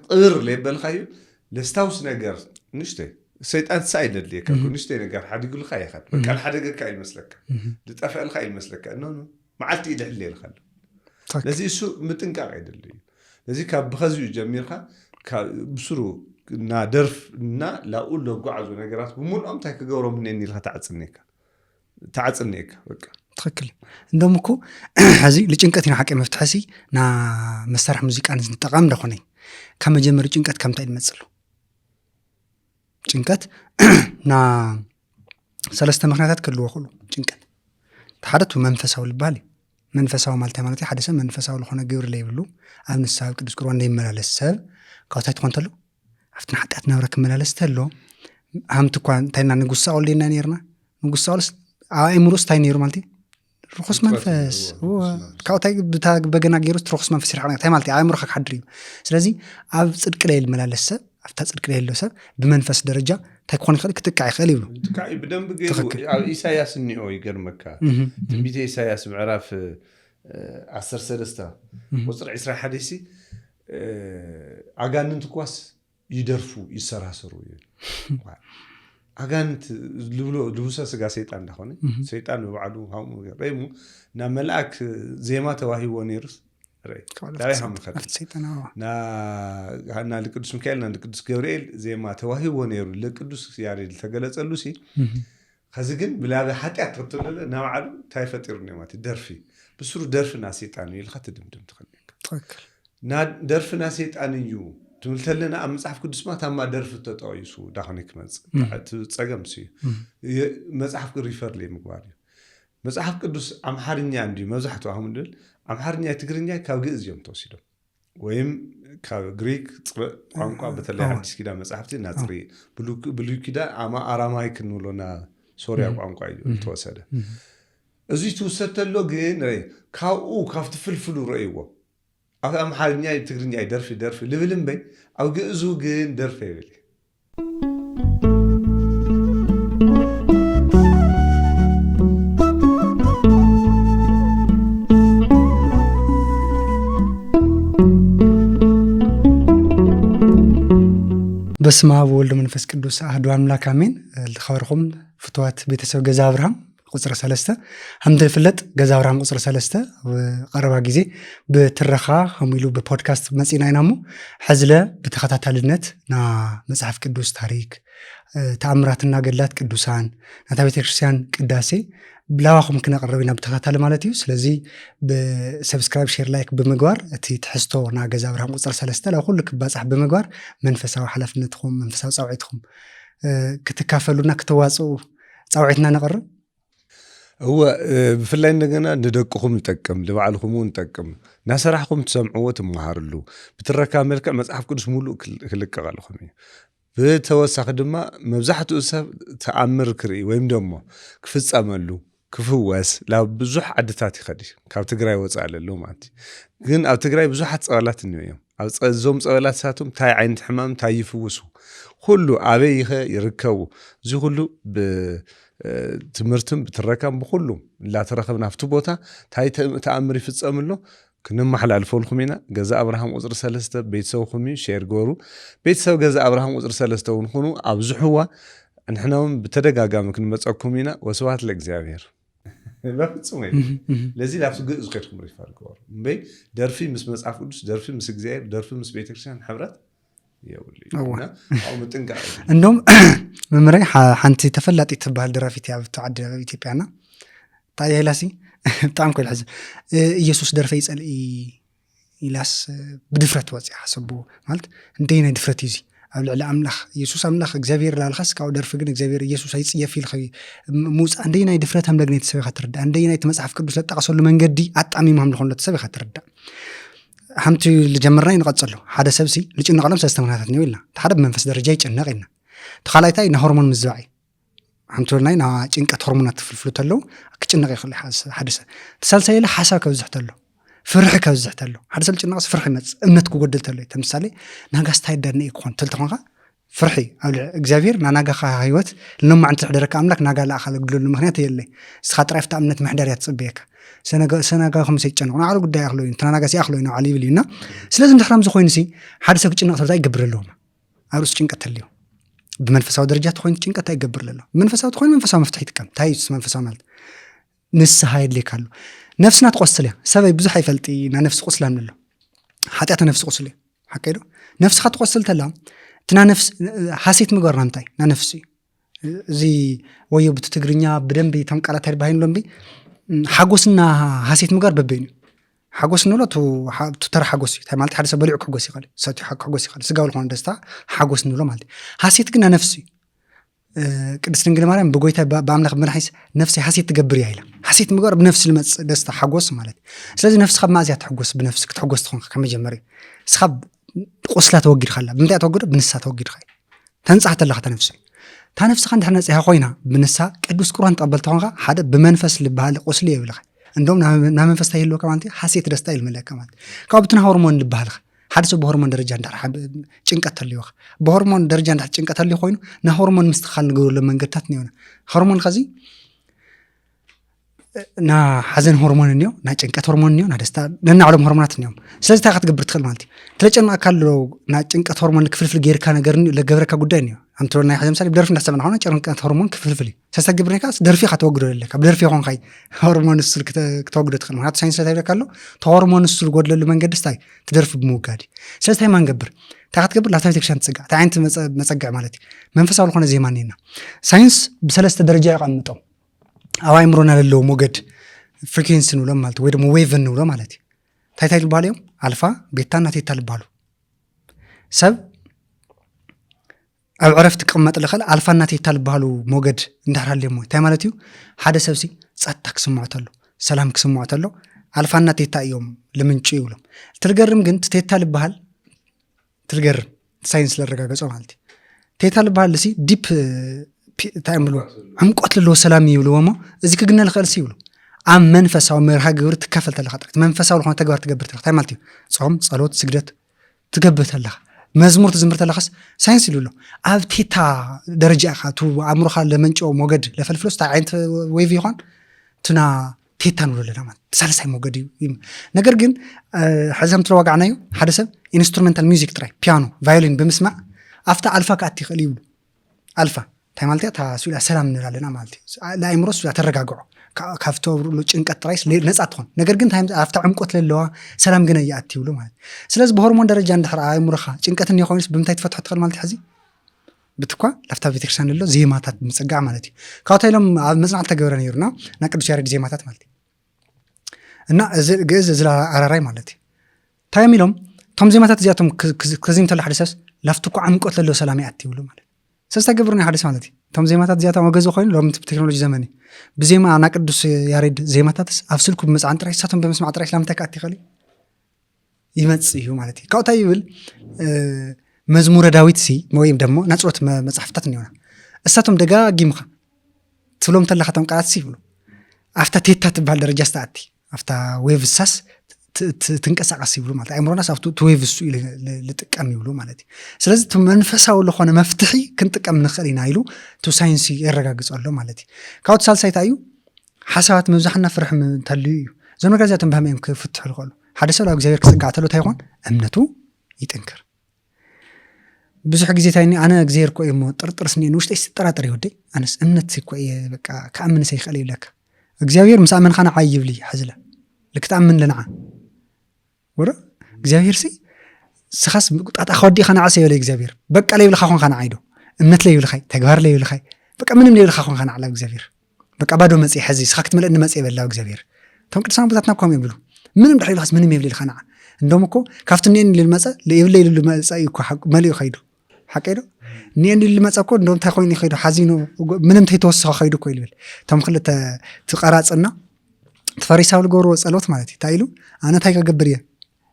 ቅብር ለይበልካዩ ለስታውስ ነገር ንሽተይ ሰይጣን ሳይደል ለካ ንሽተይ ነገር ሓዲጉልካ ይኸድ በቃ ሓደገካ ይመስለካ ልጠፈልካ ይመስለካ ኖ ማዓልቲ ይድሕል ይልካ ለዚ እሱ ምጥንቃቅ አይደል ለዚ ካብ በኸዚኡ ጀሚርካ ብስሩ እና ደርፍ እና ላኡሎ ጓዓዙ ነገራት ብሙሉኦም ታይ ክገብሮም ነን ኢልካ ተዓጽነካ በቃ ትክክል እንደምኩ ሕዚ ለጭንቀት ኢና ሓቂ መፍትሐሲ ና መሳርሒ ሙዚቃ ንጠቀም እንደኾነይ ካብ መጀመሪ ጭንቀት ከምታይ ይመጽሉ ጭንቀት ና ሰለስተ ምክንያታት ክልዎ ኩሉ ጭንቀት ተሓደቱ መንፈሳዊ ልባል መንፈሳዊ ማለት ሓደ ሰብ መንፈሳዊ ለኾነ ግብር ለይብሉ ኣብ ንሳብ ቅዱስ ቁርባን እንደይመላለስ ሰብ ካብታይ ትኾን ተሎ ኣብቲ ሓጢኣት ናብረ ክመላለስ ተሎ ሃምቲ እኳ እንታይና ንጉሳቆል ሌና ነርና ንጉሳቆልስ ኣብ ኣእምሮስ እንታይ ነይሩ ማለት ርኩስ መንፈስ ካብታይ በገና ገይሩስ ርኩስ መንፈስ ይርሓና እንታይ ማለት ኣእምሮካ ክሓድር እዩ ስለዚ ኣብ ጽድቅ ላይ ልመላለስ ሰብ ኣብታ ጽድቅ ላይ ያለው ሰብ በመንፈስ ደረጃ ታይ ኮን ይኽእል ክትቃይ ይኽእል ይብሉ ትቃይ በደንብ ገይሩ ኣብ ኢሳያስ ንኦ ይገርመካ ትንቢተ ኢሳያስ ምዕራፍ 13 ቁጥር 21 ሲ አጋንንት ኳስ ይደርፉ ይሰራሰሩ አጋንንት ልብሶ ስጋ ሰይጣን እንደሆነ ሰይጣን በባዕሉ ሃሙ ረይሙ ና መልአክ ዜማ ተዋሂቦ ነይሩስ ዳይ hamkhad ና ለቅዱስ ሚካኤል ና ለቅዱስ ገብርኤል ዜማ ተዋሂቦ ነይሩ ለቅዱስ ያሬድ ተገለጸሉ ሲ ከዚ ግን ብላበ ኃጢአት ተጥለለ ና በዓሉ ታይፈጥሩ ነማት ደርፊ ብስሩ ደርፍና ሰይጣን ይልካ ትድምድም ትኸልካ ትክክል ና ደርፍና ሰይጣን እዩ ትምልተለና ኣብ መጽሐፍ ቅዱስ ማታማ ደርፍ ተጣይሱ ዳኸነ ክመጽ ጸገምሲ መጽሐፍ ሪፈር ለይ ምግባር መጽሐፍ ቅዱስ አምሓርኛ እንዲ መብዛሕቱ አሁን ድል አምሓርኛ ትግርኛ ካብ ግዕዝ እዮም ተወሲዶም ወይም ካብ ግሪክ ቋንቋ በተለይ አዲስ ኪዳን መጽሐፍቲ ናጽሪ ብሉይ ኪዳን አራማይክ ንብሎና ሶሪያ ቋንቋ እዩ ተወሰደ እዚ ተወሰተሎ ግን ካብኡ ካብቲ ፍልፍሉ ረእይዎ ኣብ አምሓርኛ ትግርኛ ደርፊ ልብልም በይ ኣብ ግዕዙ ግን ደርፊ ይብል በስመ አብ ወወልድ ወመንፈስ ቅዱስ አሐዱ አምላክ አሜን። ልኸበርኩም ፍትዋት ቤተሰብ ገዛ አብርሃም ቁጽር 3 همت فلت ገዛ አብርሃም ቁጽር 3 ቀረባ ጊዜ በትረኻ ሀሚሉ በፖድካስት መጽና ይናሙ ሐዝለ በተከታታልነት ና መጽሐፍ ቅዱስ ታሪክ ተአምራትና ገድላት ቅዱሳን ናታ ቤተክርስቲያን ቅዳሴ ብላዋኹም ክነቀርብና በተከታታል ማለት እዩ። ስለዚህ በሰብስክራይብ ሼር ላይክ በመግባር እቲ ትሕዝቶ ና ገዛ አብርሃም ቁጽር 3 ላ ሁሉ ክባጻሕ በመግባር መንፈሳዊ ሓላፍነትኩም መንፈሳዊ ጻውዒትኩም ክትካፈሉና ክትዋጽኡ ጻውዒትና ነቀርብ هو بفلاي نجنا ندقكم نتقم لبعلكم ونتقم نسرحكم تسمعوا تمهارلو بتركا ملك مصحف قدس مولو كلك قالكم بتوسخ دما مبزحتو سب تأمر كري ويم دمو كفصاملو كفواس لا بزح عدتات يخدي كاب تግራይ ወጻለሉ ማለት ግን ኣብ ትግራይ ብዙሓት ጸዋላት እንዮም ኣብ ጸዞም ጸዋላት ሳቱም ታይ ዓይነት ሕማም ታይ ይፍውሱ ሁሉ አበይ ይርከቡ እዚ ሁሉ ትምርትም በተረካም በሁሉ ላተረከብና ፍቱ ቦታ ታይ ተአምር ይፈጸምሎ ክንማሐላልፎልኩም ኢና ገዛ አብርሃም ቁጽር 3 ቤተሰብኩም ሼር ጎሩ ቤተሰብ ገዛ አብርሃም ቁጽር 3 ሆኑ አብዝሁዋ እንሕናውም በተደጋጋሚ ክንመጸኩም ኢና ወስዋት ለእግዚአብሔር በፍጹም ለዚህ ላፍሱ ግዕዝ ከድኩም ሪፋር ጎሩ እምበይ ደርፊ ምስ መጽሐፍ ቅዱስ ደርፊ ምስ እግዚአብሔር ደርፊ ምስ ቤተክርስቲያን ሕብረት يقولي أنا أو متنقع إنهم ممري حنتي تفلت يتبهل درافيتي أو تعد درافيتي بيعنا طيب هلاسي طعم كل حزب يسوع درفي يسأل إلاس بدفرت وزي حسبه مالت ندينا دفرت يزي على أملاخ يسوع أملاخ إكزافير لا الخاص كأو درفقن إكزافير يسوع هيصير في الخي موس عندنا دفرت هم لقنيت تسوي خاطر عندنا يتمسح في كل بس لا تقصل من جدي أطعمي هم لخون لا تسوي خاطر حمتي لجمرنا ينقصلو حدا سبسي لجن قلم سستمناتني ولا تحرب منفس درجه يጨነقنا تخلايتاي هرمون مزعي حمتولنا نا ጭንቀት هرمونات ፍልፍሉተለው ክጭነቅ ይኽእል حدث ተሳልሳይ ለ حساب ከብዝሕተለው ፍርሕ ከብዝሕተለው حدث ልጭነቅስ ፍርሕ ይመጽ እምነት ክጎደልተለው ተምሳሌ ናጋስ ታይደርነ ይኮን ተልተኸ ፍርሒ ኣብ እግዚአብሔር ናናጋኻ ህይወት ለማዕንት ሕደረካ አምላክ ናጋ ለአኻለ ግሉል ምክንያት የለይ ስኻጥራፍታ እምነት ማሕደሪያ ጽበየካ سنة خمسة يتجنق على قد يأخلون تنا جالس يأخلون على لينا سلازم تحرم زخوين سي حد سكتش نقطة تاي قبر لهم عروس تشين قتليهم بمنفسه درجات خوين تشين قتاي قبر له منفسه خوين منفسه مفتاحيت كم تاي منفسه مالت نص هاي اللي كله نفسنا تقصلها سبب بزح يفلتي نفس قصلها من له حتى نفس قصلي حكيله نفس خط قصلت لها تنا نفس حسيت مقرن تاي نفسي زي ويو بتتجرنيا بدنبي تم قالت هرباين لمبي حقوسنا حسيت مقار ببيني حقوسنا لا تو ترى حقوسي تاي مالتي حدث بليعك حقوسي قال ساتي حقوسي قال سقاول خون دستا حقوسنا لا مالتي حسيت كنا نفسي قدس دنگل ماريام بغويتا باملاخ بنحيس نفسي حسيت تقبري هيلا حسيت مقار بنفس المص دستا حقوس مالتي سلازم نفس خب مازيا تحقوس بنفسك تحقوس تخون كما جمري سخب قسلا توجد خلا بنتا توجد بنسا توجد خاي تنصحت الله نفسي تنفس خند حنا صيح خوينا بنسا قدوس قران تقبلتونغا حدا بمنفس لبهال قسلي يبلخ عندهم نا منفس تايلو كمانتي حسيت دستا الملك كمان كابتن هرمون لبهال حدث بهرمون درجه اندار ጭንቀት ልዩ በሆርሞን ደረጃ እንዳል ጭንቀት ልዩ ኮይኑ ና ሆርሞን ምስተኻል ንገሩ ለመንገታት ነው ሆርሞን ከዚ ና ሐዘን ሆርሞን ነው ና ጭንቀት ሆርሞን ነው ና ደስታ ለና ዓለም ሆርሞናት ነው ስለዚህ ታኸት ግብር ትخل ማለት ተጨና ካለው ና ጭንቀት ሆርሞን ክፍልፍል ጌርካ ነገር ለገብረካ ጉዳይ ነው አንተና ያህ ለምሳሌ ደርፍ እንዳሰበና ሆነ ጭንቀት ሆርሞን ክፍልፍል ተሰግብረካ ደርፊ ከተወግዶ ለካ ደርፊ ሆን ካይ ሆርሞን እሱ ከተወግዶ ትخل ማለት ሳይንስ ላይ ካለው ተሆርሞን እሱ ጎድለሉ መንገድ ስታይ ትደርፍ በመጋዲ ስለዚህ ታይ ማንገብር ታኸት ግብር ላታዊት ክሻን ጽጋ ታይንት መጸጋዕ ማለት መንፈሳው ሆነ ዜማኔና ሳይንስ በሰለስተ ደረጃ ያቀምጠው አዋይ ምሮና ለለው ሞገድ ፍሪኩዌንሲ ነው ለማለት ወይ ደግሞ ዌቭ ነው ለማለት ታይታይል ባለው አልፋ ቤታ እና ቴታ ልባሉ ሰብ ኣብ ዕረፍት ቅመጥ ለኸል አልፋ እና ቴታ ልባሉ ሞገድ እንዳራለሞ ታይ ማለት እዩ ሓደ ሰብሲ ጸጥታ ክስማዕተሉ ሰላም ክስማዕተሉ አልፋ እና ቴታ እዮም ለምንጭ ይውለም ትርገርም ግን ቴታ ልባል ትርገርም ሳይንስ ለረጋገጸው ማለት ቴታ ልባል ሲ ዲፕ ታይምሉ عمقت له سلام يبلو وما اذا كنا الخلص يبلو ام منفساو مرها غبر تكفلت لخطرت منفساو لخون تغبر تغبرت تاي مالتي صوم صلوت سجدت تغبت لها مزمور تزمرت لخص ساينس يلو اب تيتا درجه خاتو امرخ لمنچو موجد لفلفلوس تاع عين ويف يخون تنا تيتا نقول لنا ما سالساي موجد ነገር ግን حزمت لو وقعنايو حدث انسترومنتال ميوزك تراي بيانو فايولين بمسمع أفتح ألفا كأتي خليل ألفا تمالتي تاسويل سلام نرالنا مالتي لا يمرس يترجعوا كافتو لوش إنك ترايس ناس أتخون نجرجن تايم أفتح عمقت للوا سلام جنا يأتي ولو مال سلاز بهرمون درجة عند حرا مرخا إنك تني خالص بمتى تفتح تدخل مالتي حزي بتقى لفتها بتكشان له زي ما تات مسجع مالتي كاتي لهم مثلا تجورنا يرنا نقدر شارك زي ما تات مالتي إن زل على راي مالتي تايم لهم تم زي ما تات زياتهم كزيم تلا حدث لفتقى عمقت له سلام يأتي ولو مال سأستجبرني حدث مالتي تم زي ما تات زياتهم وجزء خاين لهم تكنولوجيا زماني بزي ما أنا قدوس ياريد زي ما تاتس أفصلكم بس عن ترايس ساتهم بمسمع ترايس لم تكاتي خلي يمتصيه مالتي كاو تايبل مزمور داويد سي مويم دمو نصرت مصحفتاتني هنا اساتهم دغا جيمخا تفلوم تلختم قات سي بلو افتا تيتا تبال درجه استاتي افتا ويف ساس تنقسقس يبلو مالتي ايمرونا سافتو تويف سو لطقم يبلو مالتي ስለዚህ መንፈሳው ለሆነ መፍትሒ ክንጥቀም ንኽእልና ኢሉ ቱ ሳይንስ ይረጋግጻሉ ማለትይ ካውት ሳልሳይ ታዩ ሐሳባት መብዛሕና ፍርሕ ተልዩ እዩ ዘመጋዛተን በህመም ክፍትሕ ይልቀሉ ሓደ ሰብ እግዚአብሔር ክጽጋተሉ ታይሆን እምነቱ ይጥንክር ብዙሕ ጊዜ ታይኒ አነ እግዚአብሔር ኮ እሞ ጥርጥር ስኔ ንውሽጠ ይስጠራጠር ይወደይ አነስ እምነት ሲኮ በቃ ከአምን ሰይኸል ይለካ እግዚአብሔር ምሳመን ኻና አይብሊ ሐዝለ ልክታምን ለና ወራ እግዚአብሔር ሲ سخاس قطعت أخودي خنا عسى ولا إجزابير بقى لي ولا خاخون خنا عيدو أمنت لي ولا خاي تجبر لي ولا خاي بقى منهم لي ولا خاخون خنا على إجزابير بقى بعده مسيح حزي سخكت ملأ إنه مسيح بالله إجزابير تم كده سام بتاعتنا كم يبلو منهم دحين خاص منهم يبلي الخنا عندهمكو كافتنين للمسا ليبلي للمسا يكو حق مالي خيدو حكيدو نين للمسا كو عندهم تاخويني خيدو حزينو منهم تيتوسخ خيدو كويل بل تم خلت تقراصنا تفريساو الجورو صلوت مالتي تايلو أنا تايكا جبريه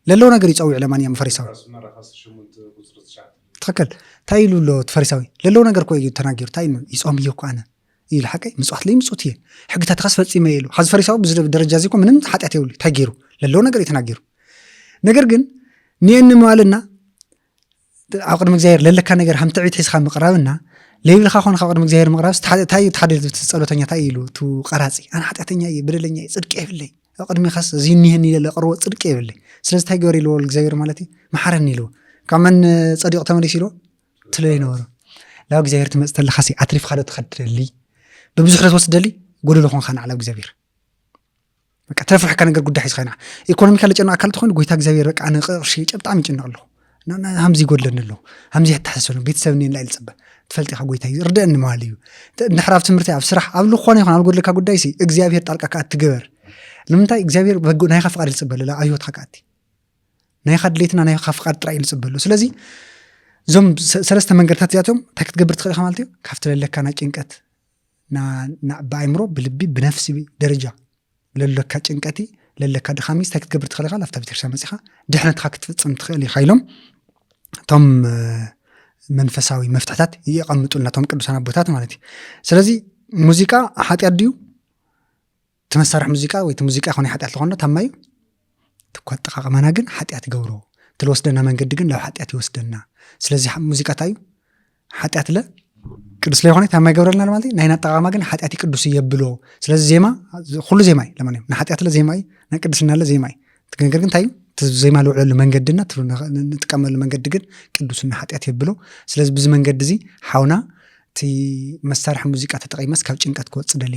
للو نقدر يسوي علمانية مفريساوي تخكل تايلو لو تفريساوي للو نقدر كوي تناجر تاينو يسوم يوكو أنا يلحقي مسوح لي مسوتيه حقتها تخسف في ميلو حظ فريساوي بزر درجة زيكم منن حتى أتيولي تاجيرو للو نقدر يتناجرو نقدر جن نين مالنا عقد مجزير للا كان نقدر هم تعيد حس خام مقرابنا ليه بالخاخون خاقد مجزير مقرابس تاي تحدي تسألو تانيا تايلو تو قراسي أنا حتى أتنيا بدلني صدق إيه بالله أقدم يخص زيني هني للقروة صدق إيه بالله سلسة هاي جوري لو الجزائر مالتي ما حرني له كمان صديق تمري شيلو تلاقي نوره لا الجزائر تمثل خاصي أترف خالد خد لي ببزخرة وصل لي قولوا له خان على الجزائر بك أترف حكى نقدر قد حيس خينا يكون مكالج أنا أكلت خون قويت الجزائر بك أنا شيء جبت عمي جنّ الله أنا همزي يقول لنا له همزي هتحسسون بيت سونين لا يلصبه تفلتي خقويت هاي رد إن ماليو نحرف تمرتي بصراحة قبل خواني خان أقول لك أقول دايسي الجزائر طالك كات تجبر لما تاي الجزائر بقول ناي خاف قاري يلصبه لا أيوة حكاتي ناي خد ليتنا ناي خاف قاري ترى يلصبه له سلازي زوم سلسة منقرتات ياتهم تكت جبرت خلي خمالتي كافت لك كان أجنكت نا بعمره بلبي بنفسي درجة للك أجنكتي للك هذا خميس تكت جبرت خلي خلاف تبتكر مسيحة دحنا تخاكت فتسم تخلي خيلهم تم منفساوي مفتحات يقمتوا لنا تم كده سنة بوتات مالتي سلازي موسيقى حتى أديو تمسرح موسيقى ويتموسيقى خوني حتى أتلقونه تمايو تقعد تقاق مناجن حتى أتجورو تلوسدنا من قدقن لو حتى أتوسدنا سلازي موسيقى تايو حتى أتلا ቅዱስ ላይ ሆነ ታማይ ገብረልና ማለት ናይና ተቃማ ግን ኃጢአት ቅዱስ ይብሎ ስለዚህ ዜማ ሁሉ ዜማይ ለማን ነው ኃጢአት ለዜማይ ነቅድስና ለዜማይ ተገንገር ግን ታይ ዜማ ለውለ መንገድና ተቀመለ መንገድ ግን ቅዱስና ኃጢአት ይብሎ ስለዚህ ብዙ መንገድ እዚ ሓውና ቲ መሳርሕ ሙዚቃ ተጠቂመስ ካብ ጭንቀት ክወጽ ደለ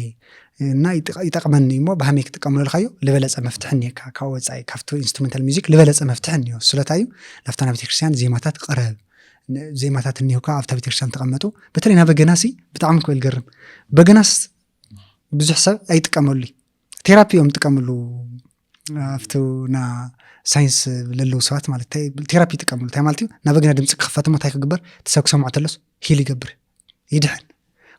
እና ይጠቅመን ይሞ በሃሜክ ተቀመለ ለካዩ ለበለጸ መፍትሕን ይካ ካወጻይ ካፍቶ ኢንስትሩሜንታል ሚውዚክ ለበለጸ መፍትሕን ይው ስለታዩ ለፍታና ቤተክርስቲያን ዜማታት ቀረብ زيماتات النيوكا أفتح بترشان تقمتو بترينا بجناسي بتعمل كويل جرم بجناس بزحسة أي تكملي ثيرابي يوم تكملوا أفتونا ساينس للو سوات مال ثيرابي تكملوا تعملتيو نبغينا دمسك خفاتو ما تايك جبر تسوق سمع تلص هيلي جبر يدحن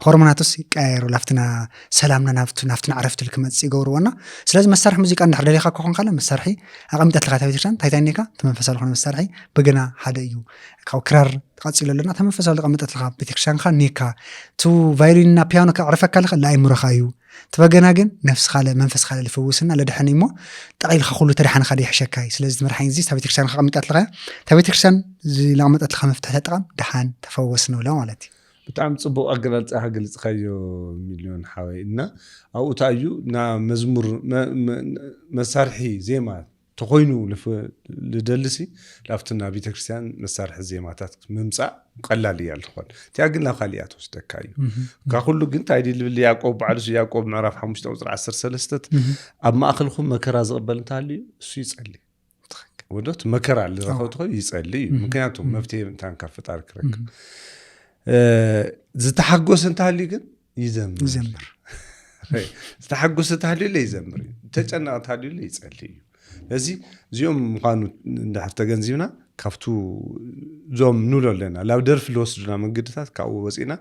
هرموناتوس كايرو لافتنا سلامنا نافتنا عرفت لكم تسيجورونا سلازم مسرح موسيقى نحر لي خا كون خاله مسرحي اقمت تلغات بيتشان تايتانيكا تمنفسال خون مسرحي بغنا حديو كاو كرار قاصيل لنا تمنفسال قمت تلغات بيتشان خا نيكا تو فايوليننا بيانو كعرفك كله لا يمرخايو تبغنا جن نفس خاله منفس خاله لفوسنا لدحنيمو طقيل خا كله تريحنا خدي حشكاي سلازم مرحين زي تبيتشان خا قمت تلغا تبيتشان زي لقمت تلغا مفتاح تقام دحان تفوسنا ولا مالتي بتعم صبوا أقلل أقل تخيو مليون حوالي إننا أو تأيو نا مزمور مسارحي زي ما ተኮይኑ ልደልሲ ላፍትና ቤተክርስቲያን መሳርሒ ዜማታት ምምጻእ ቀላል እያ ልኾን እቲያ ግን ናብ ካሊኣ ትወስደካ እዩ ካኩሉ ግን ታይዲ ልብል ያዕቆብ ባዕሉ ያዕቆብ ምዕራፍ 5 ቁጥር 13 ኣብ ማእኸልኩም መከራ ዝቕበል እንታልዩ እሱ ይጸልይ ወዶት መከራ ልረኸብት ኮይኑ ይጸልይ ምክንያቱም መፍትሄ እንታን ካብ ፈጣሪ ክረክብ ዝተሓጎስ እንታልዩ ግን ይዘምር ዝተሓጎስ እንታልዩ ይዘምር ተጨናቕ እንታልዩ ይጸልይ እዚ እዚኦም ምዃኑ እንዳሕር ተገንዚብና ካብቱ ዞም ንብለለና ላብ ደርፊ ልወስዱና መንገድታት ካብኡ ወፂና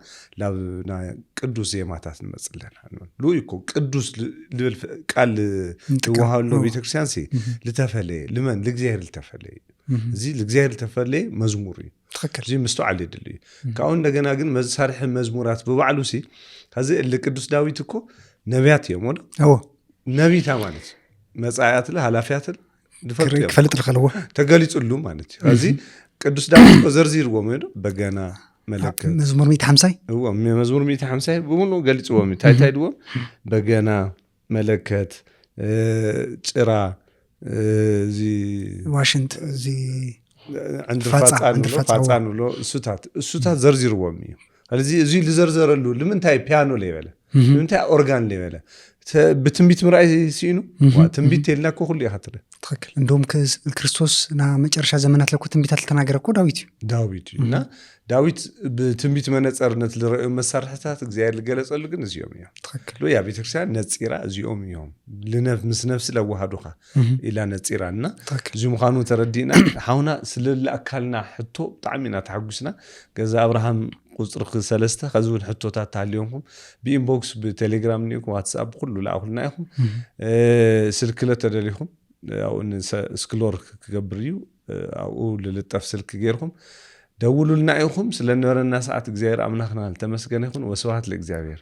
ላብ ቅዱስ ዜማታት ንመጽእ ኣለና ሉይኮ ቅዱስ ልብል ቃል ትወሃብሎ ቤተክርስቲያን ልተፈለየ ልመን ለእግዚአብሔር ልተፈለየ እዚ ለእግዚአብሔር ልተፈለየ መዝሙር እዩ እዚ ምስተዓል ይድል እዩ ካብኡ እንደገና ግን መሳርሒ መዝሙራት በባዕሉ ከዚ ለቅዱስ ዳዊት እኮ ነቢያት እዮም ወዶ ነቢታ ማለት መጻያት ለሐላፊያት ክፈልጥ ልኸለዎ ተገሊጹሉ ማለት እዩ እዚ ቅዱስ ዳዊት ዘርዚርዎም እዩ በገና መለከት መዝሙር 150 እዎ መዝሙር 150 ብሙሉ ገሊጽዎም ታይታይ ድዎም በገና መለከት ጭራ እዚ ዋሽንት እዚ ፋጻን ብሎ እሱታት ዘርዚርዎም እዩ ስለዚ እዚ ልዘርዘረሉ ለምንታይ ፒያኖ ለይበለ ለምንታይ ኦርጋን ለይበለ بتنبيت مرأي سينو وتنبيت لنا كل يخاطر تخكل عندهم الكريستوس نا مجرش زمانات لكو تنبيتات تناغر كو داويت نا داويت بتنبيت منصرنت لمسارحታት እግዚአብሔር ልገለጸሉ ግን እዚኦም እዮም ተኸክሉ ያ ቤተክርስቲያን ነጽራ እዚኦም እዮም ለነፍስ ነፍስ ለዋሃዱኻ ኢላ ነጽራና እዚ ምኻኑ ተረዲና ሓውና ስለለ አካልና ሕቶ ጣዕሚና ተሐጉስና ገዛ አብርሃም ቁጥር 3 ከዝውን ሕቶታት ታልዮምኩም በኢንቦክስ በቴሌግራም ኒኩም ዋትስአፕ ሁሉ ላአኹልና ይኹም ስልክለ ተደሊኹም ያው ስክሎር ክገብርዩ አው ለልጠፍ ስልክ ገይርኩም ደውሉልና ይኹም ስለነበረና ሰዓት እግዚአብሔር አምላክና ተመስገነ ይኹን ወስብሐት ለእግዚአብሔር